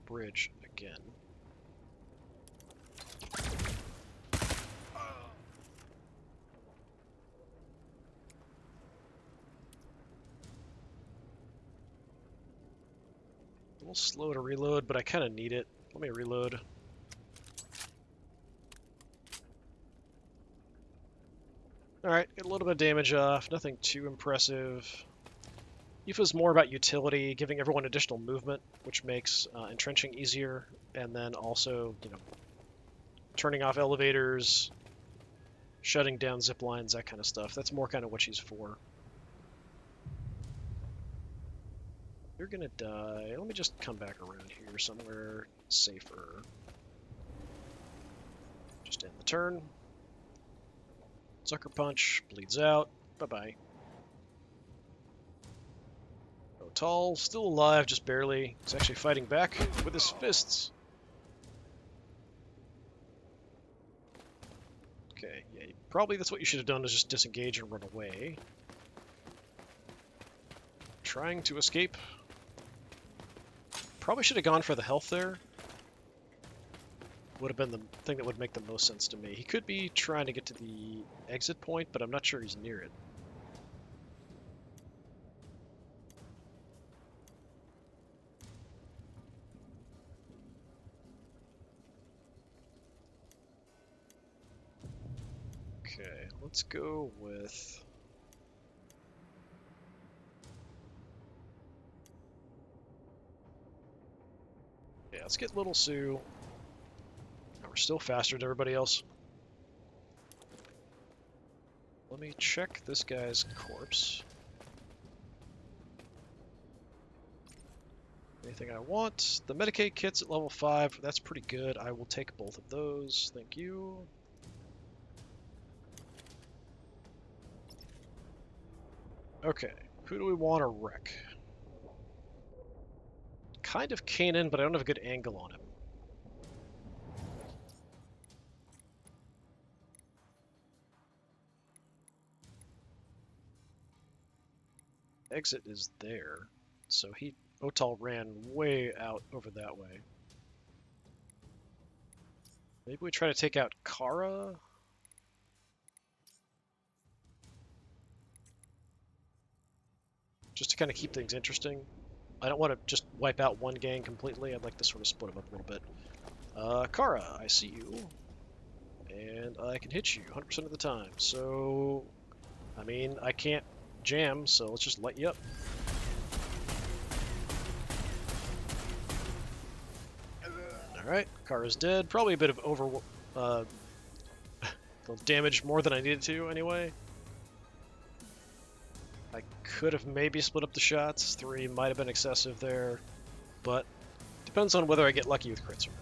bridge again. A little slow to reload, but I kind of need it. Let me reload. Alright, get a little bit of damage off, nothing too impressive. UFA's more about utility, giving everyone additional movement, which makes entrenching easier, and then also, you know, turning off elevators, shutting down zip lines, that kind of stuff. That's more kind of what she's for. You're gonna die. Let me just come back around here somewhere safer. Just end the turn. Sucker punch, bleeds out. Bye-bye. Oh, Tall, still alive, just barely. He's actually fighting back with his fists. Okay, yeah, probably that's what you should have done, is just disengage and run away. Trying to escape. Probably should have gone for the health there. Would have been the thing that would make the most sense to me. He could be trying to get to the exit point, but I'm not sure he's near it. Okay, let's go with... Yeah, let's get Little Sue. We're still faster than everybody else. Let me check this guy's corpse. Anything I want? The Medicaid kit's at level 5. That's pretty good. I will take both of those. Thank you. Okay, who do we want to wreck? Kind of Kanan, but I don't have a good angle on him. Exit is there, so Otal ran way out over that way. Maybe we try to take out Kara? Just to kind of keep things interesting. I don't want to just wipe out one gang completely. I'd like to sort of split them up a little bit. Kara, I see you. And I can hit you 100% of the time. So, I mean, I can't jam, so let's just light you up. Alright, Kara's dead. Probably a bit of damage more than I needed to, anyway. I could have maybe split up the shots. 3 might have been excessive there, but depends on whether I get lucky with crits or not.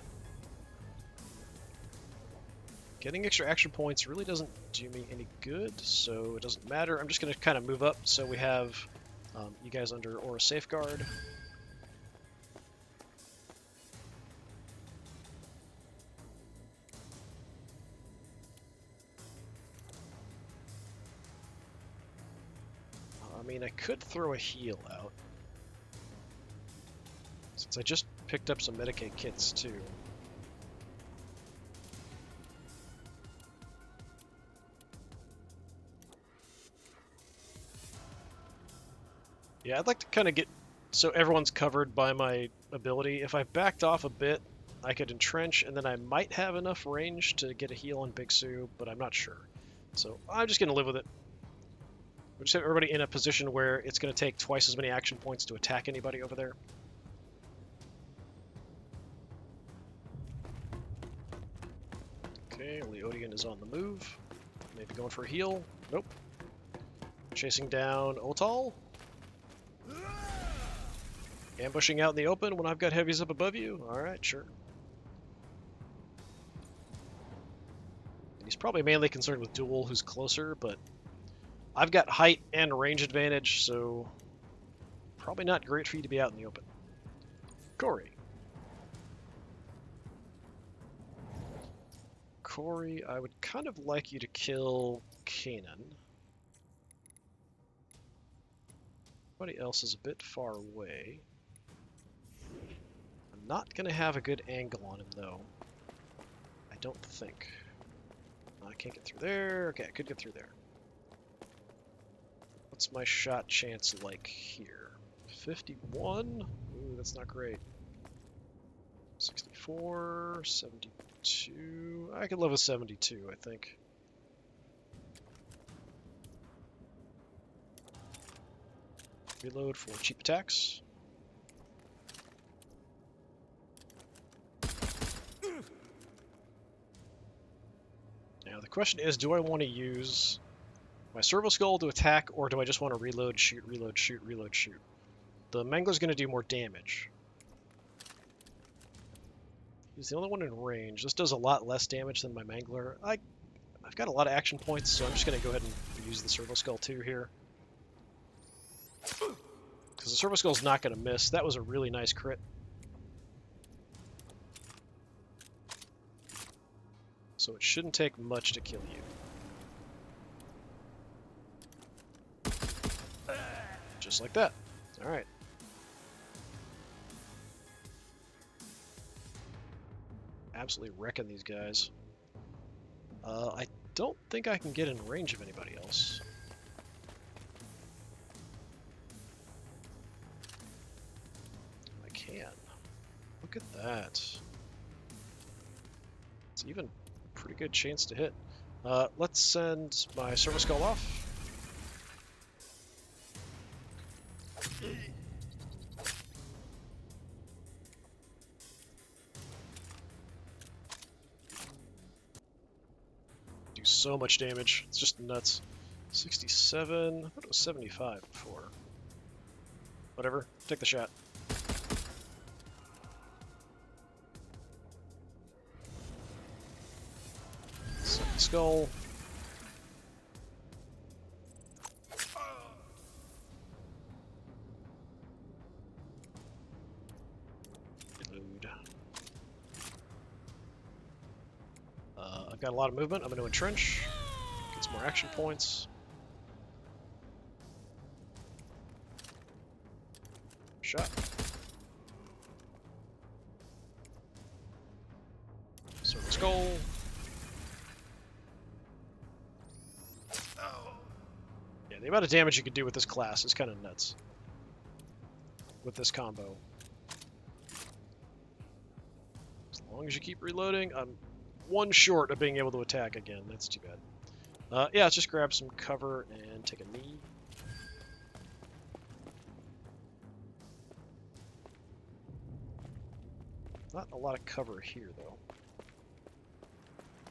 Getting extra action points really doesn't do me any good, so it doesn't matter. I'm just going to kind of move up so we have you guys under Aura Safeguard. I mean, I could throw a heal out, since I just picked up some Medicaid kits too. Yeah, I'd like to kind of get so everyone's covered by my ability. If I backed off a bit, I could entrench, and then I might have enough range to get a heal on Big Sue, but I'm not sure. So I'm just going to live with it. We'll just have everybody in a position where it's going to take twice as many action points to attack anybody over there. Okay, Leodian is on the move. Maybe going for a heal. Nope. Chasing down Otal. Ambushing out in the open when I've got heavies up above you? Alright, sure. And he's probably mainly concerned with Duel, who's closer, but I've got height and range advantage, so probably not great for you to be out in the open. Corey. Corey, I would kind of like you to kill Kanan. Everybody else is a bit far away. I'm not going to have a good angle on him, though. I don't think. I can't get through there. Okay, I could get through there. What's my shot chance like here? 51? Ooh, that's not great. 64, 72. I could live with 72, I think. Reload for cheap attacks. Now the question is, do I want to use my Servo Skull to attack, or do I just want to reload, shoot, reload, shoot, reload, shoot? The Mangler's going to do more damage. He's the only one in range. This does a lot less damage than my Mangler. I've got a lot of action points, so I'm just going to go ahead and use the Servo Skull too here. Because the Servo Skull's not going to miss. That was a really nice crit. So it shouldn't take much to kill you. Just like that. Alright. Absolutely wrecking these guys. I don't think I can get in range of anybody else. I can. Look at that. It's even a pretty good chance to hit. Let's send my Servo Skull off. Do so much damage. It's just nuts. 67. I thought it was 75 before. Whatever. Take the shot. Second skull. Reload. I've got a lot of movement. I'm going to entrench. Get some more action points. Shot. Servo Skull. Yeah, the amount of damage you can do with this class is kind of nuts. With this combo. As long as you keep reloading, I'm one short of being able to attack again. That's too bad. Yeah, let's just grab some cover and take a knee. Not a lot of cover here, though.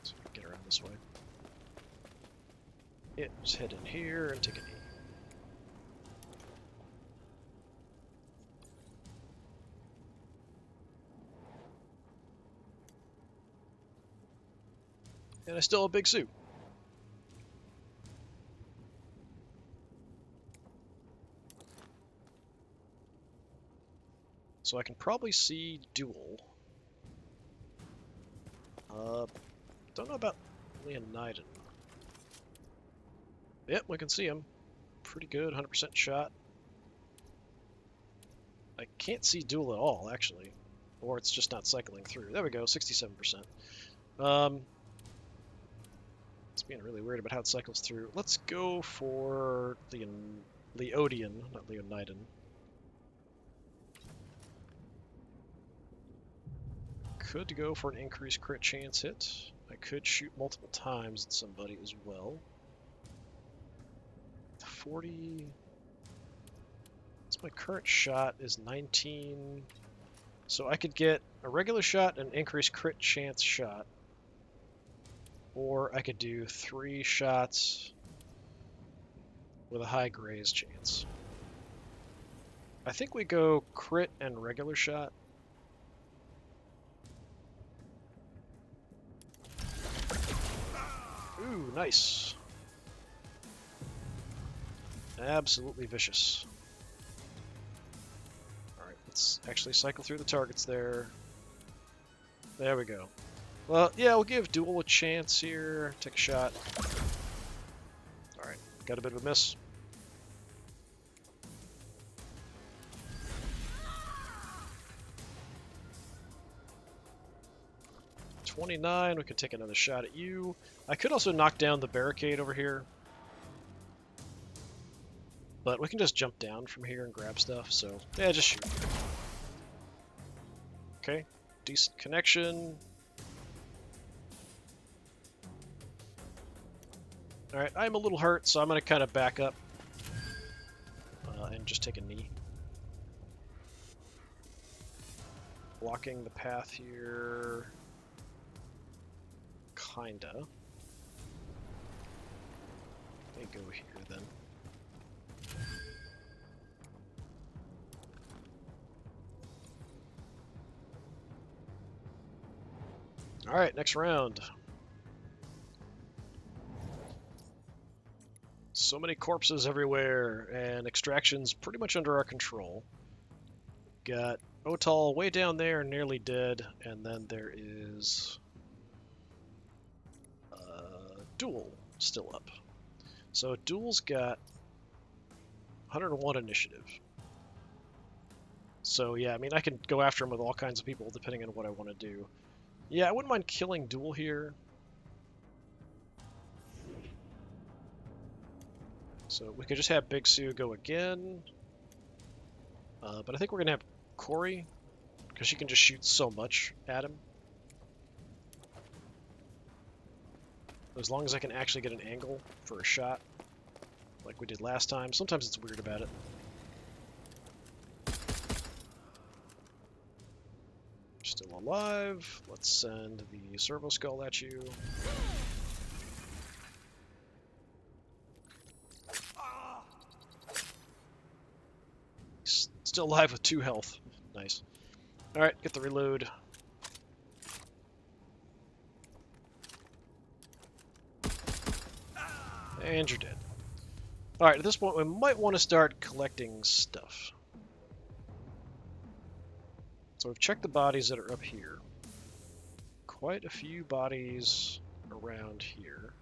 So we can get around this way. Yeah, just head in here and take a knee. And I still have a big suit. So I can probably see Duel. Don't know about Leoniden. Yep, we can see him. Pretty good, 100% shot. I can't see Duel at all, actually. Or it's just not cycling through. There we go, 67%. It's being really weird about how it cycles through. Let's go for Leodian, not Leoniden. Could go for an increased crit chance hit. I could shoot multiple times at somebody as well. 40. So my current shot is 19. So I could get a regular shot and an increased crit chance shot. Or I could do 3 shots with a high graze chance. I think we go crit and regular shot. Ooh, nice. Absolutely vicious. Alright, let's actually cycle through the targets there. There we go. Well, yeah, we'll give Duel a chance here. Take a shot. Alright, got a bit of a miss. $29, we can take another shot at you. I could also knock down the barricade over here. But we can just jump down from here and grab stuff, so yeah, just shoot. Okay, decent connection. Alright, I'm a little hurt, so I'm going to kind of back up and just take a knee. Blocking the path here. Kinda. Let me go here then. Alright, next round. So many corpses everywhere, and extraction's pretty much under our control. Got Otal way down there, nearly dead, and then there is Duel still up. So Duel's got 101 initiative. So yeah, I mean, I can go after him with all kinds of people depending on what I want to do. Yeah, I wouldn't mind killing Duel here. So we could just have Big Sue go again. But I think we're going to have Corey, because she can just shoot so much at him. As long as I can actually get an angle for a shot, like we did last time. Sometimes it's weird about it. Still alive. Let's send the Servo Skull at you. Still alive with 2 health. Nice. Alright, get the reload. And you're dead. Alright, at this point we might want to start collecting stuff. So we've checked the bodies that are up here. Quite a few bodies around here.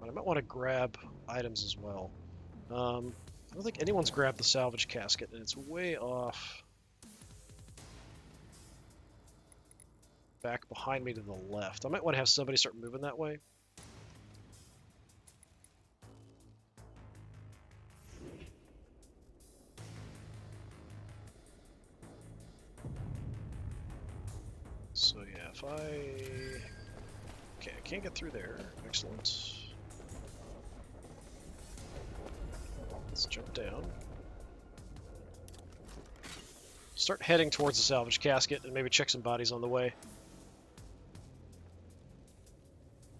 But I might want to grab items as well. I don't think anyone's grabbed the salvage casket, and it's way off. Back behind me to the left. I might want to have somebody start moving that way. So yeah, if I... Okay, I can't get through there. Excellent. Let's jump down. Start heading towards the salvage casket and maybe check some bodies on the way.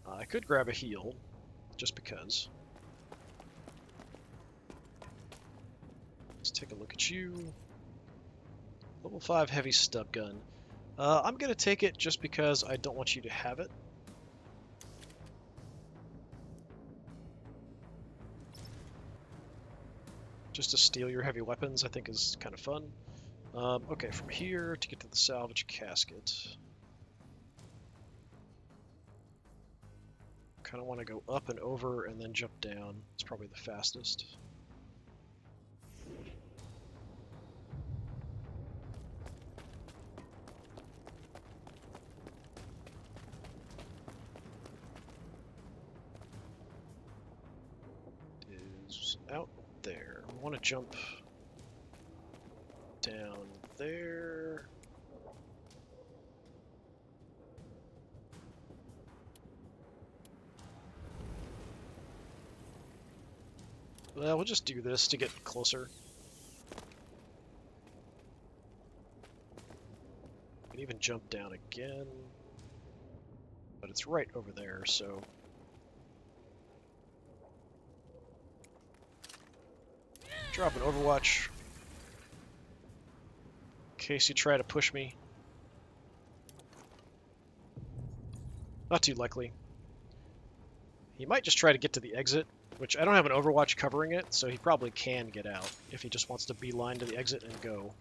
I could grab a heal, just because. Let's take a look at you. Level 5 heavy stub gun. I'm going to take it just because I don't want you to have it. Just to steal your heavy weapons, I think is kind of fun. Okay, from here to get to the salvage casket. Kind of want to go up and over and then jump down. It's probably the fastest. Is out there. I want to jump down there. Well, we'll just do this to get closer. You can even jump down again. But it's right over there, so... Drop an Overwatch. In case you try to push me. Not too likely. He might just try to get to the exit, which I don't have an Overwatch covering it, so he probably can get out if he just wants to beeline to the exit and go.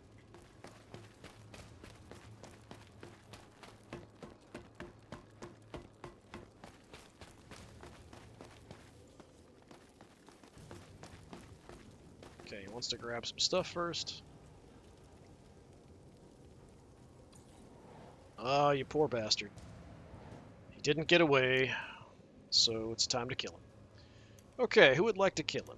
Okay, he wants to grab some stuff first. Oh, you poor bastard. He didn't get away, so it's time to kill him. Okay, who would like to kill him?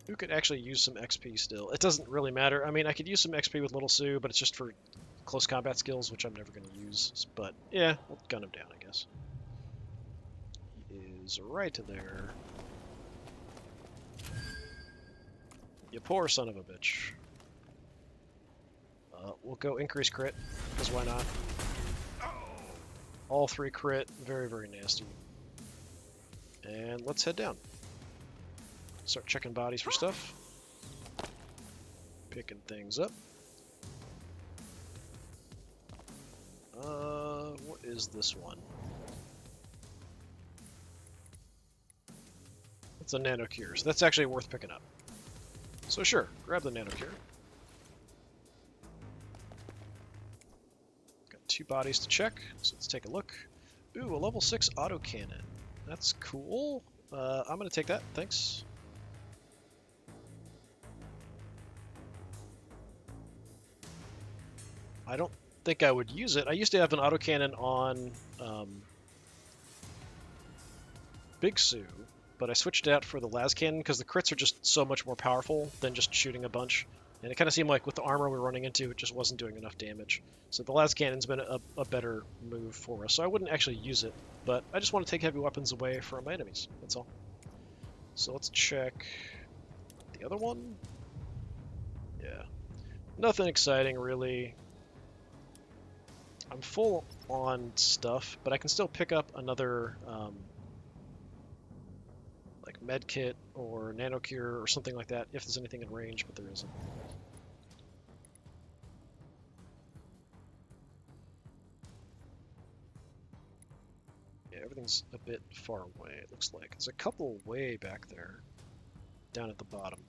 Who could actually use some XP still? It doesn't really matter. I mean, I could use some XP with Little Sue, but it's just for close combat skills, which I'm never going to use. But yeah, we'll gun him down, I guess. He is right there. You poor son of a bitch. We'll go increase crit, because why not? All 3 crit, very, very nasty. And let's head down. Start checking bodies for stuff. Picking things up. What is this one? It's a nano cure, so that's actually worth picking up. So sure, grab the nano cure. Got 2 bodies to check, so let's take a look. Ooh, a level 6 autocannon. That's cool. I'm gonna take that, thanks. I don't think I would use it. I used to have an autocannon on Big Sue, but I switched it out for the las cannon because the crits are just so much more powerful than just shooting a bunch. And it kind of seemed like with the armor we were running into, it just wasn't doing enough damage. So the las cannon's been a better move for us. So I wouldn't actually use it, but I just want to take heavy weapons away from my enemies. That's all. So let's check the other one. Yeah. Nothing exciting, really. I'm full on stuff, but I can still pick up another like med kit or nano cure or something like that if there's anything in range, but there isn't. Yeah, everything's a bit far away, it looks like. There's a couple way back there, down at the bottom.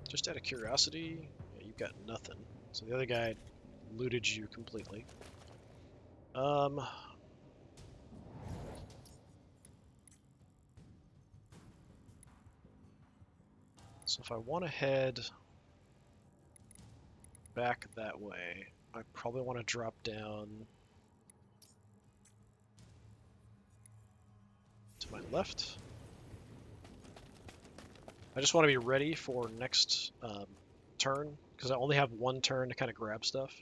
Just out of curiosity, yeah, you've got nothing. So the other guy looted you completely. So if I want to head back that way, I probably want to drop down to my left. I just want to be ready for next turn, because I only have 1 turn to kind of grab stuff.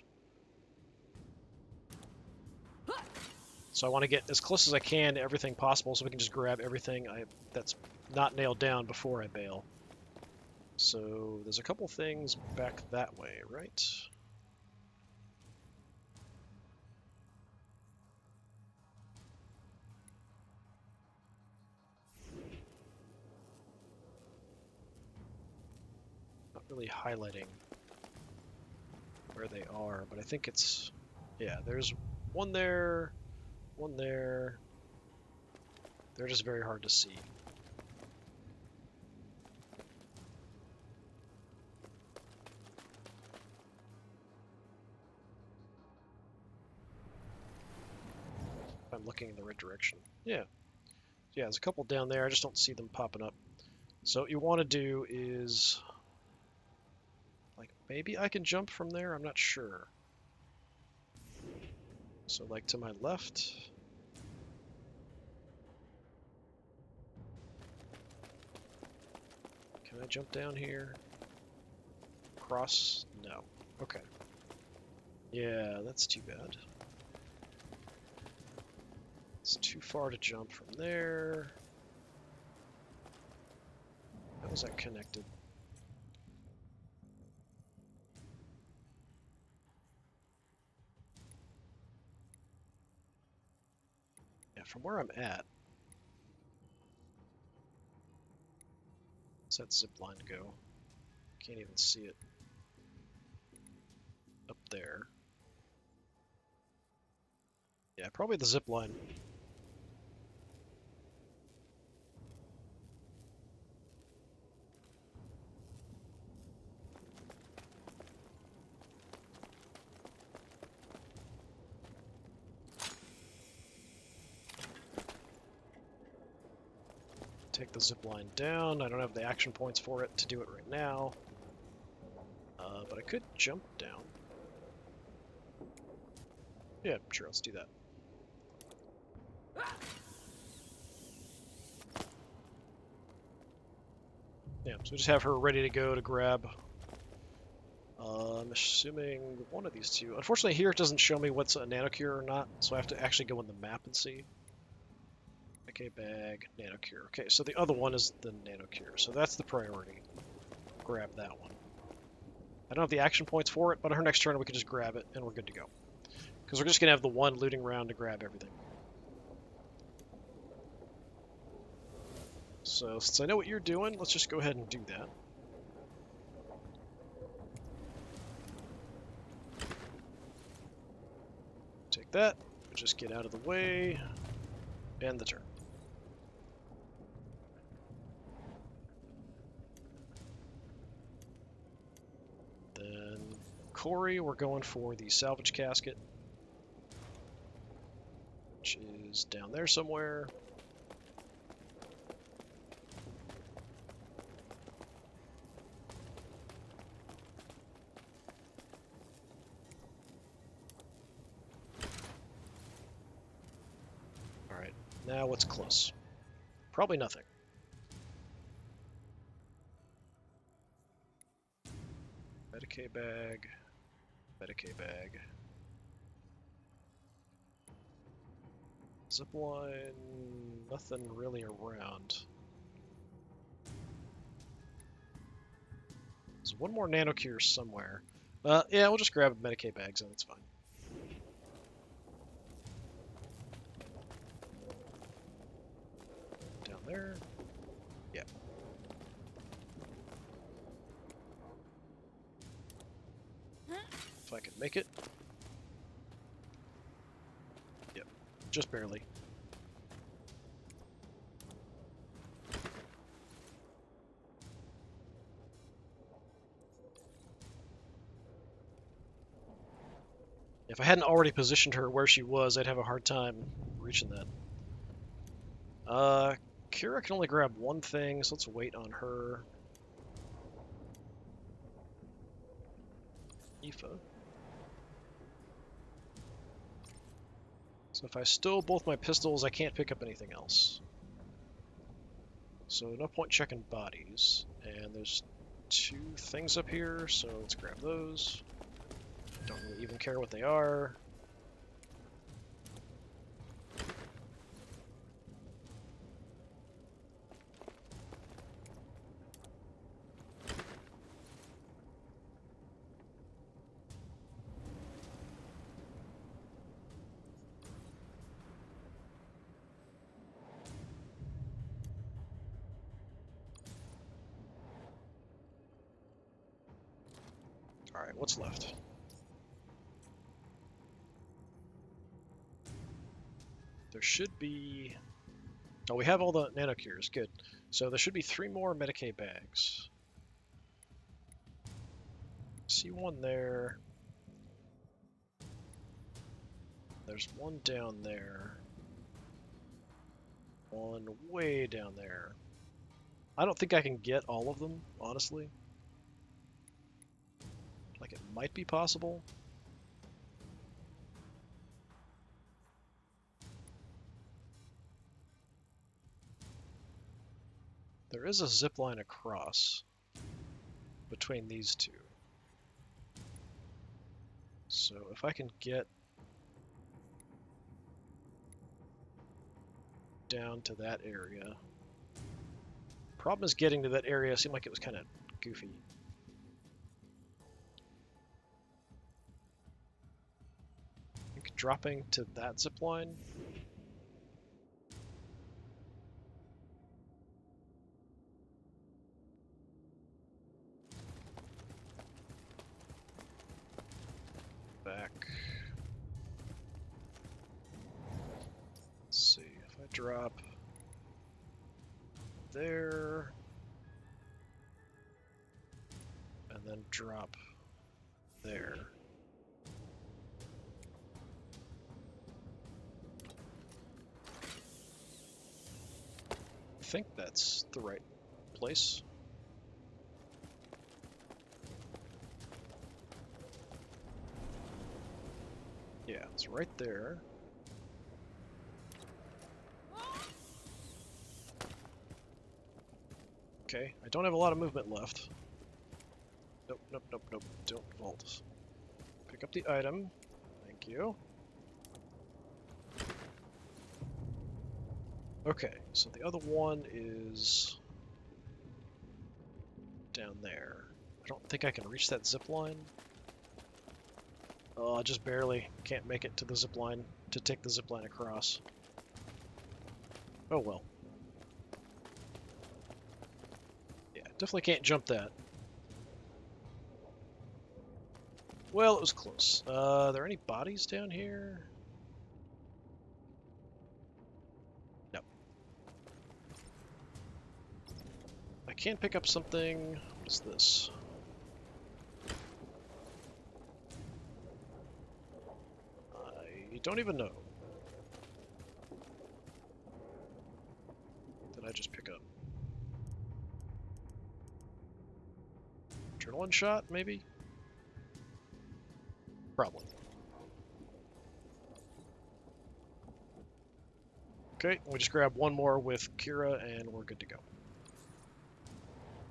So I want to get as close as I can to everything possible so we can just grab everything that's not nailed down before I bail. So there's a couple things back that way, right? Not really highlighting where they are, but I think it's, yeah, there's one there, one there. They're just very hard to see. I'm looking in the right direction. Yeah. Yeah, there's a couple down there. I just don't see them popping up. So what you want to do is, like, maybe I can jump from there? I'm not sure. So, like, to my left. Can I jump down here? Cross? No. Okay. Yeah, that's too bad. It's too far to jump from there. How was that connected? Yeah, from where I'm at, where's that zip line go? Can't even see it up there. Yeah, probably the zip line. Take the zip line down. I don't have the action points for it to do it right now. But I could jump down. Yeah, sure, let's do that. Yeah, so we just have her ready to go to grab. I'm assuming one of these two. Unfortunately, here it doesn't show me what's a nanocure or not, so I have to actually go on the map and see. Okay, bag, nanocure. Okay, so the other one is the nanocure, so that's the priority. Grab that one. I don't have the action points for it, but on her next turn we can just grab it and we're good to go. Because we're just going to have the one looting round to grab everything. So since I know what you're doing, let's just go ahead and do that. Take that, just get out of the way, end the turn. Then Corey, we're going for the salvage casket, which is down there somewhere. Alright, now what's close? Probably nothing. Medicaid bag, Medicaid bag. Zipline, nothing really around. There's one more nanocure somewhere. Yeah, we'll just grab Medicaid bags and it's fine. Down there. Yeah. If I can make it. Yep, just barely. If I hadn't already positioned her where she was, I'd have a hard time reaching that. Kira can only grab one thing, so let's wait on her. Aoife. So if I stow both my pistols, I can't pick up anything else. So no point checking bodies. And there's two things up here, so let's grab those. Don't really even care what they are. Alright, what's left? There should be... Oh, we have all the nanocures, good. So there should be 3 more Medicaid bags. See one there. There's one down there. One way down there. I don't think I can get all of them, honestly. Like, it might be possible. There is a zip line across between these two. So if I can get down to that area. Problem is getting to that area seemed like it was kind of goofy. I think dropping to that zip line drop there, and then drop there. I think that's the right place. Yeah, it's right there. Okay, I don't have a lot of movement left. Nope, nope, nope, nope. Don't vault. Pick up the item. Thank you. Okay, so the other one is down there. I don't think I can reach that zip line. Oh, I just barely can't make it to the zip line to take the zip line across. Oh well. Yeah, definitely can't jump that. Well, it was close. Are there any bodies down here? No. I can pick up something. What is this? I don't even know. Did I just pick up? Adrenaline shot, maybe? Probably. Okay, we just grab one more with Kira and we're good to go.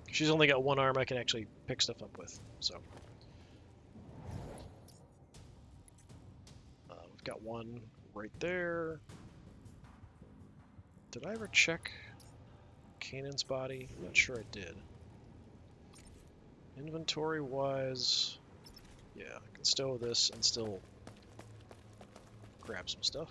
She's only got one arm I can actually pick stuff up with, so. We've got one right there. Did I ever check Kanan's body? I'm not sure I did. Inventory-wise, yeah, I can stow this and still grab some stuff.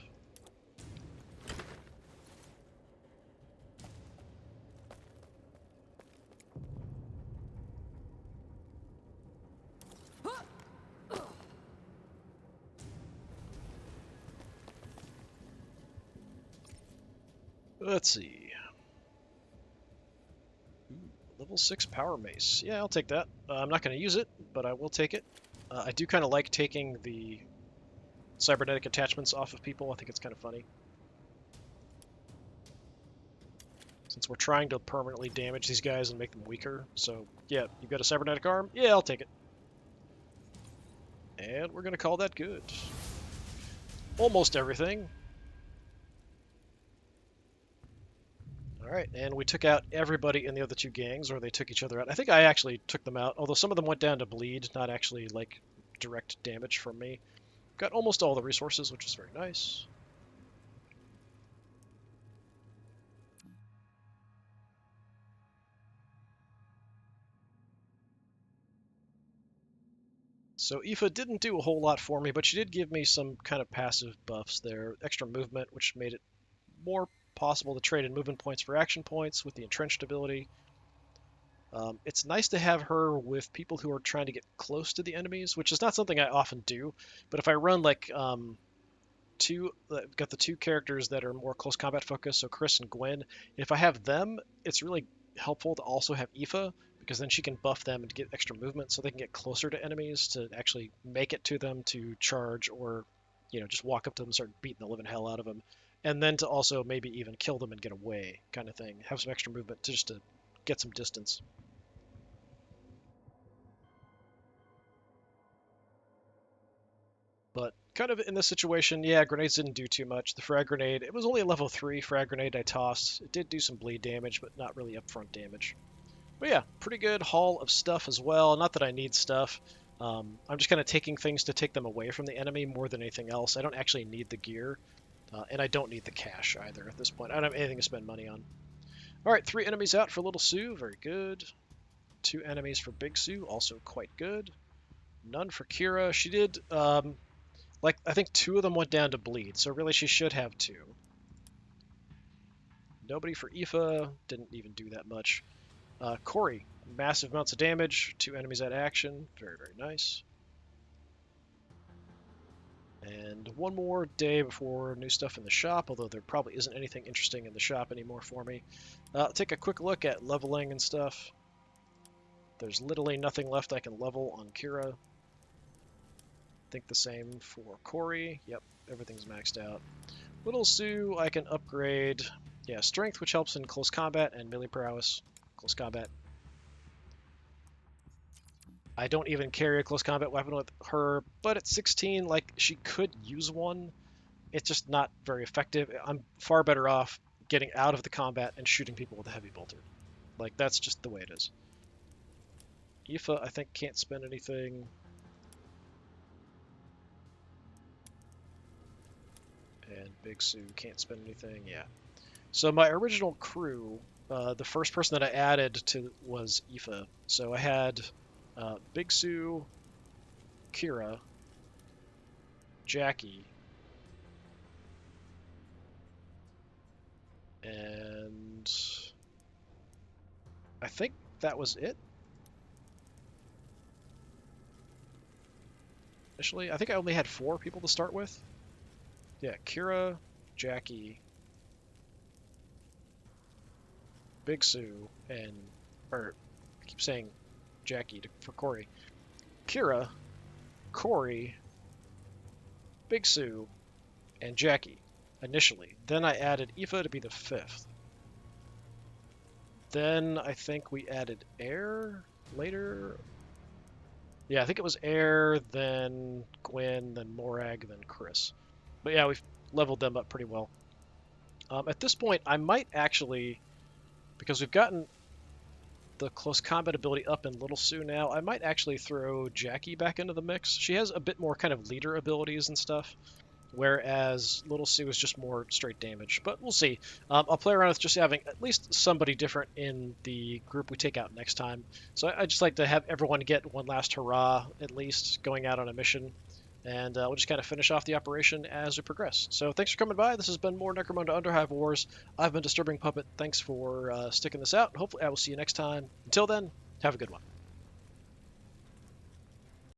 Let's see. Ooh, level 6 power mace. Yeah, I'll take that. I'm not going to use it, but I will take it. I do kind of like taking the cybernetic attachments off of people. I think it's kind of funny. Since we're trying to permanently damage these guys and make them weaker. So, yeah, you've got a cybernetic arm? Yeah, I'll take it. And we're going to call that good. Almost everything. Alright, and we took out everybody in the other two gangs, or they took each other out. I think I actually took them out, although some of them went down to bleed, not actually, like, direct damage from me. Got almost all the resources, which is very nice. So Aoife didn't do a whole lot for me, but she did give me some kind of passive buffs there. Extra movement, which made it more possible to trade in movement points for action points with the entrenched ability. It's nice to have her with people who are trying to get close to the enemies, which is not something I often do. But if I run like got the two characters that are more close combat focused, so Chris and Gwen. If I have them, it's really helpful to also have Aoife, because then she can buff them and get extra movement so they can get closer to enemies to actually make it to them to charge or, just walk up to them and start beating the living hell out of them. And then to also maybe even kill them and get away kind of thing. Have some extra movement just to get some distance. But kind of in this situation, yeah, grenades didn't do too much. The frag grenade, it was only a level 3 frag grenade I tossed. It did do some bleed damage, but not really upfront damage. But yeah, pretty good haul of stuff as well. Not that I need stuff. I'm just kind of taking things to take them away from the enemy more than anything else. I don't actually need the gear, and I don't need the cash either at this point. I don't have anything to spend money on. All right, 3 enemies out for Little Sue, very good. 2 enemies for Big Sue, also quite good. None for Kira. She did, I think 2 of them went down to bleed, so really she should have 2. Nobody for Aoife, didn't even do that much. Corey, massive amounts of damage, 2 enemies at action, very, very nice. And one more day before new stuff in the shop, although there probably isn't anything interesting in the shop anymore for me. Take a quick look at leveling and stuff. There's literally nothing left I can level on Kira. Think the same for Corey. Yep, everything's maxed out. Little Sue, I can upgrade. Yeah, strength, which helps in close combat, and melee prowess, close combat. I don't even carry a close combat weapon with her, but at 16, like, she could use one. It's just not very effective. I'm far better off getting out of the combat and shooting people with a heavy bolter. Like, that's just the way it is. Aoife, I think, can't spend anything. And Big Sue can't spend anything. Yeah. So my original crew, the first person that I added to was Aoife. So I had Big Sue, Kira, Jackie, and I think that was it. Initially, I think I only had 4 people to start with. Yeah, Kira, Jackie, Big Sue, and or I keep saying Jackie for Corey. Kira, Corey, Big Sue, and Jackie initially. Then I added Aoife to be the 5th. Then I think we added Air later. Yeah, I think it was Air, then Gwen, then Morag, then Chris. But yeah, we've leveled them up pretty well. At this point, I might actually, because we've gotten the close combat ability up in Little Sue now, I might actually throw Jackie back into the mix. She has a bit more kind of leader abilities and stuff, whereas Little Sue is just more straight damage. But we'll see. I'll play around with just having at least somebody different in the group we take out next time. So I just like to have everyone get one last hurrah, at least, going out on a mission. And we'll just kind of finish off the operation as we progress. So thanks for coming by. This has been more Necromunda Underhive Wars. I've been Disturbing Puppet. Thanks for sticking this out. Hopefully I will see you next time. Until then, have a good one.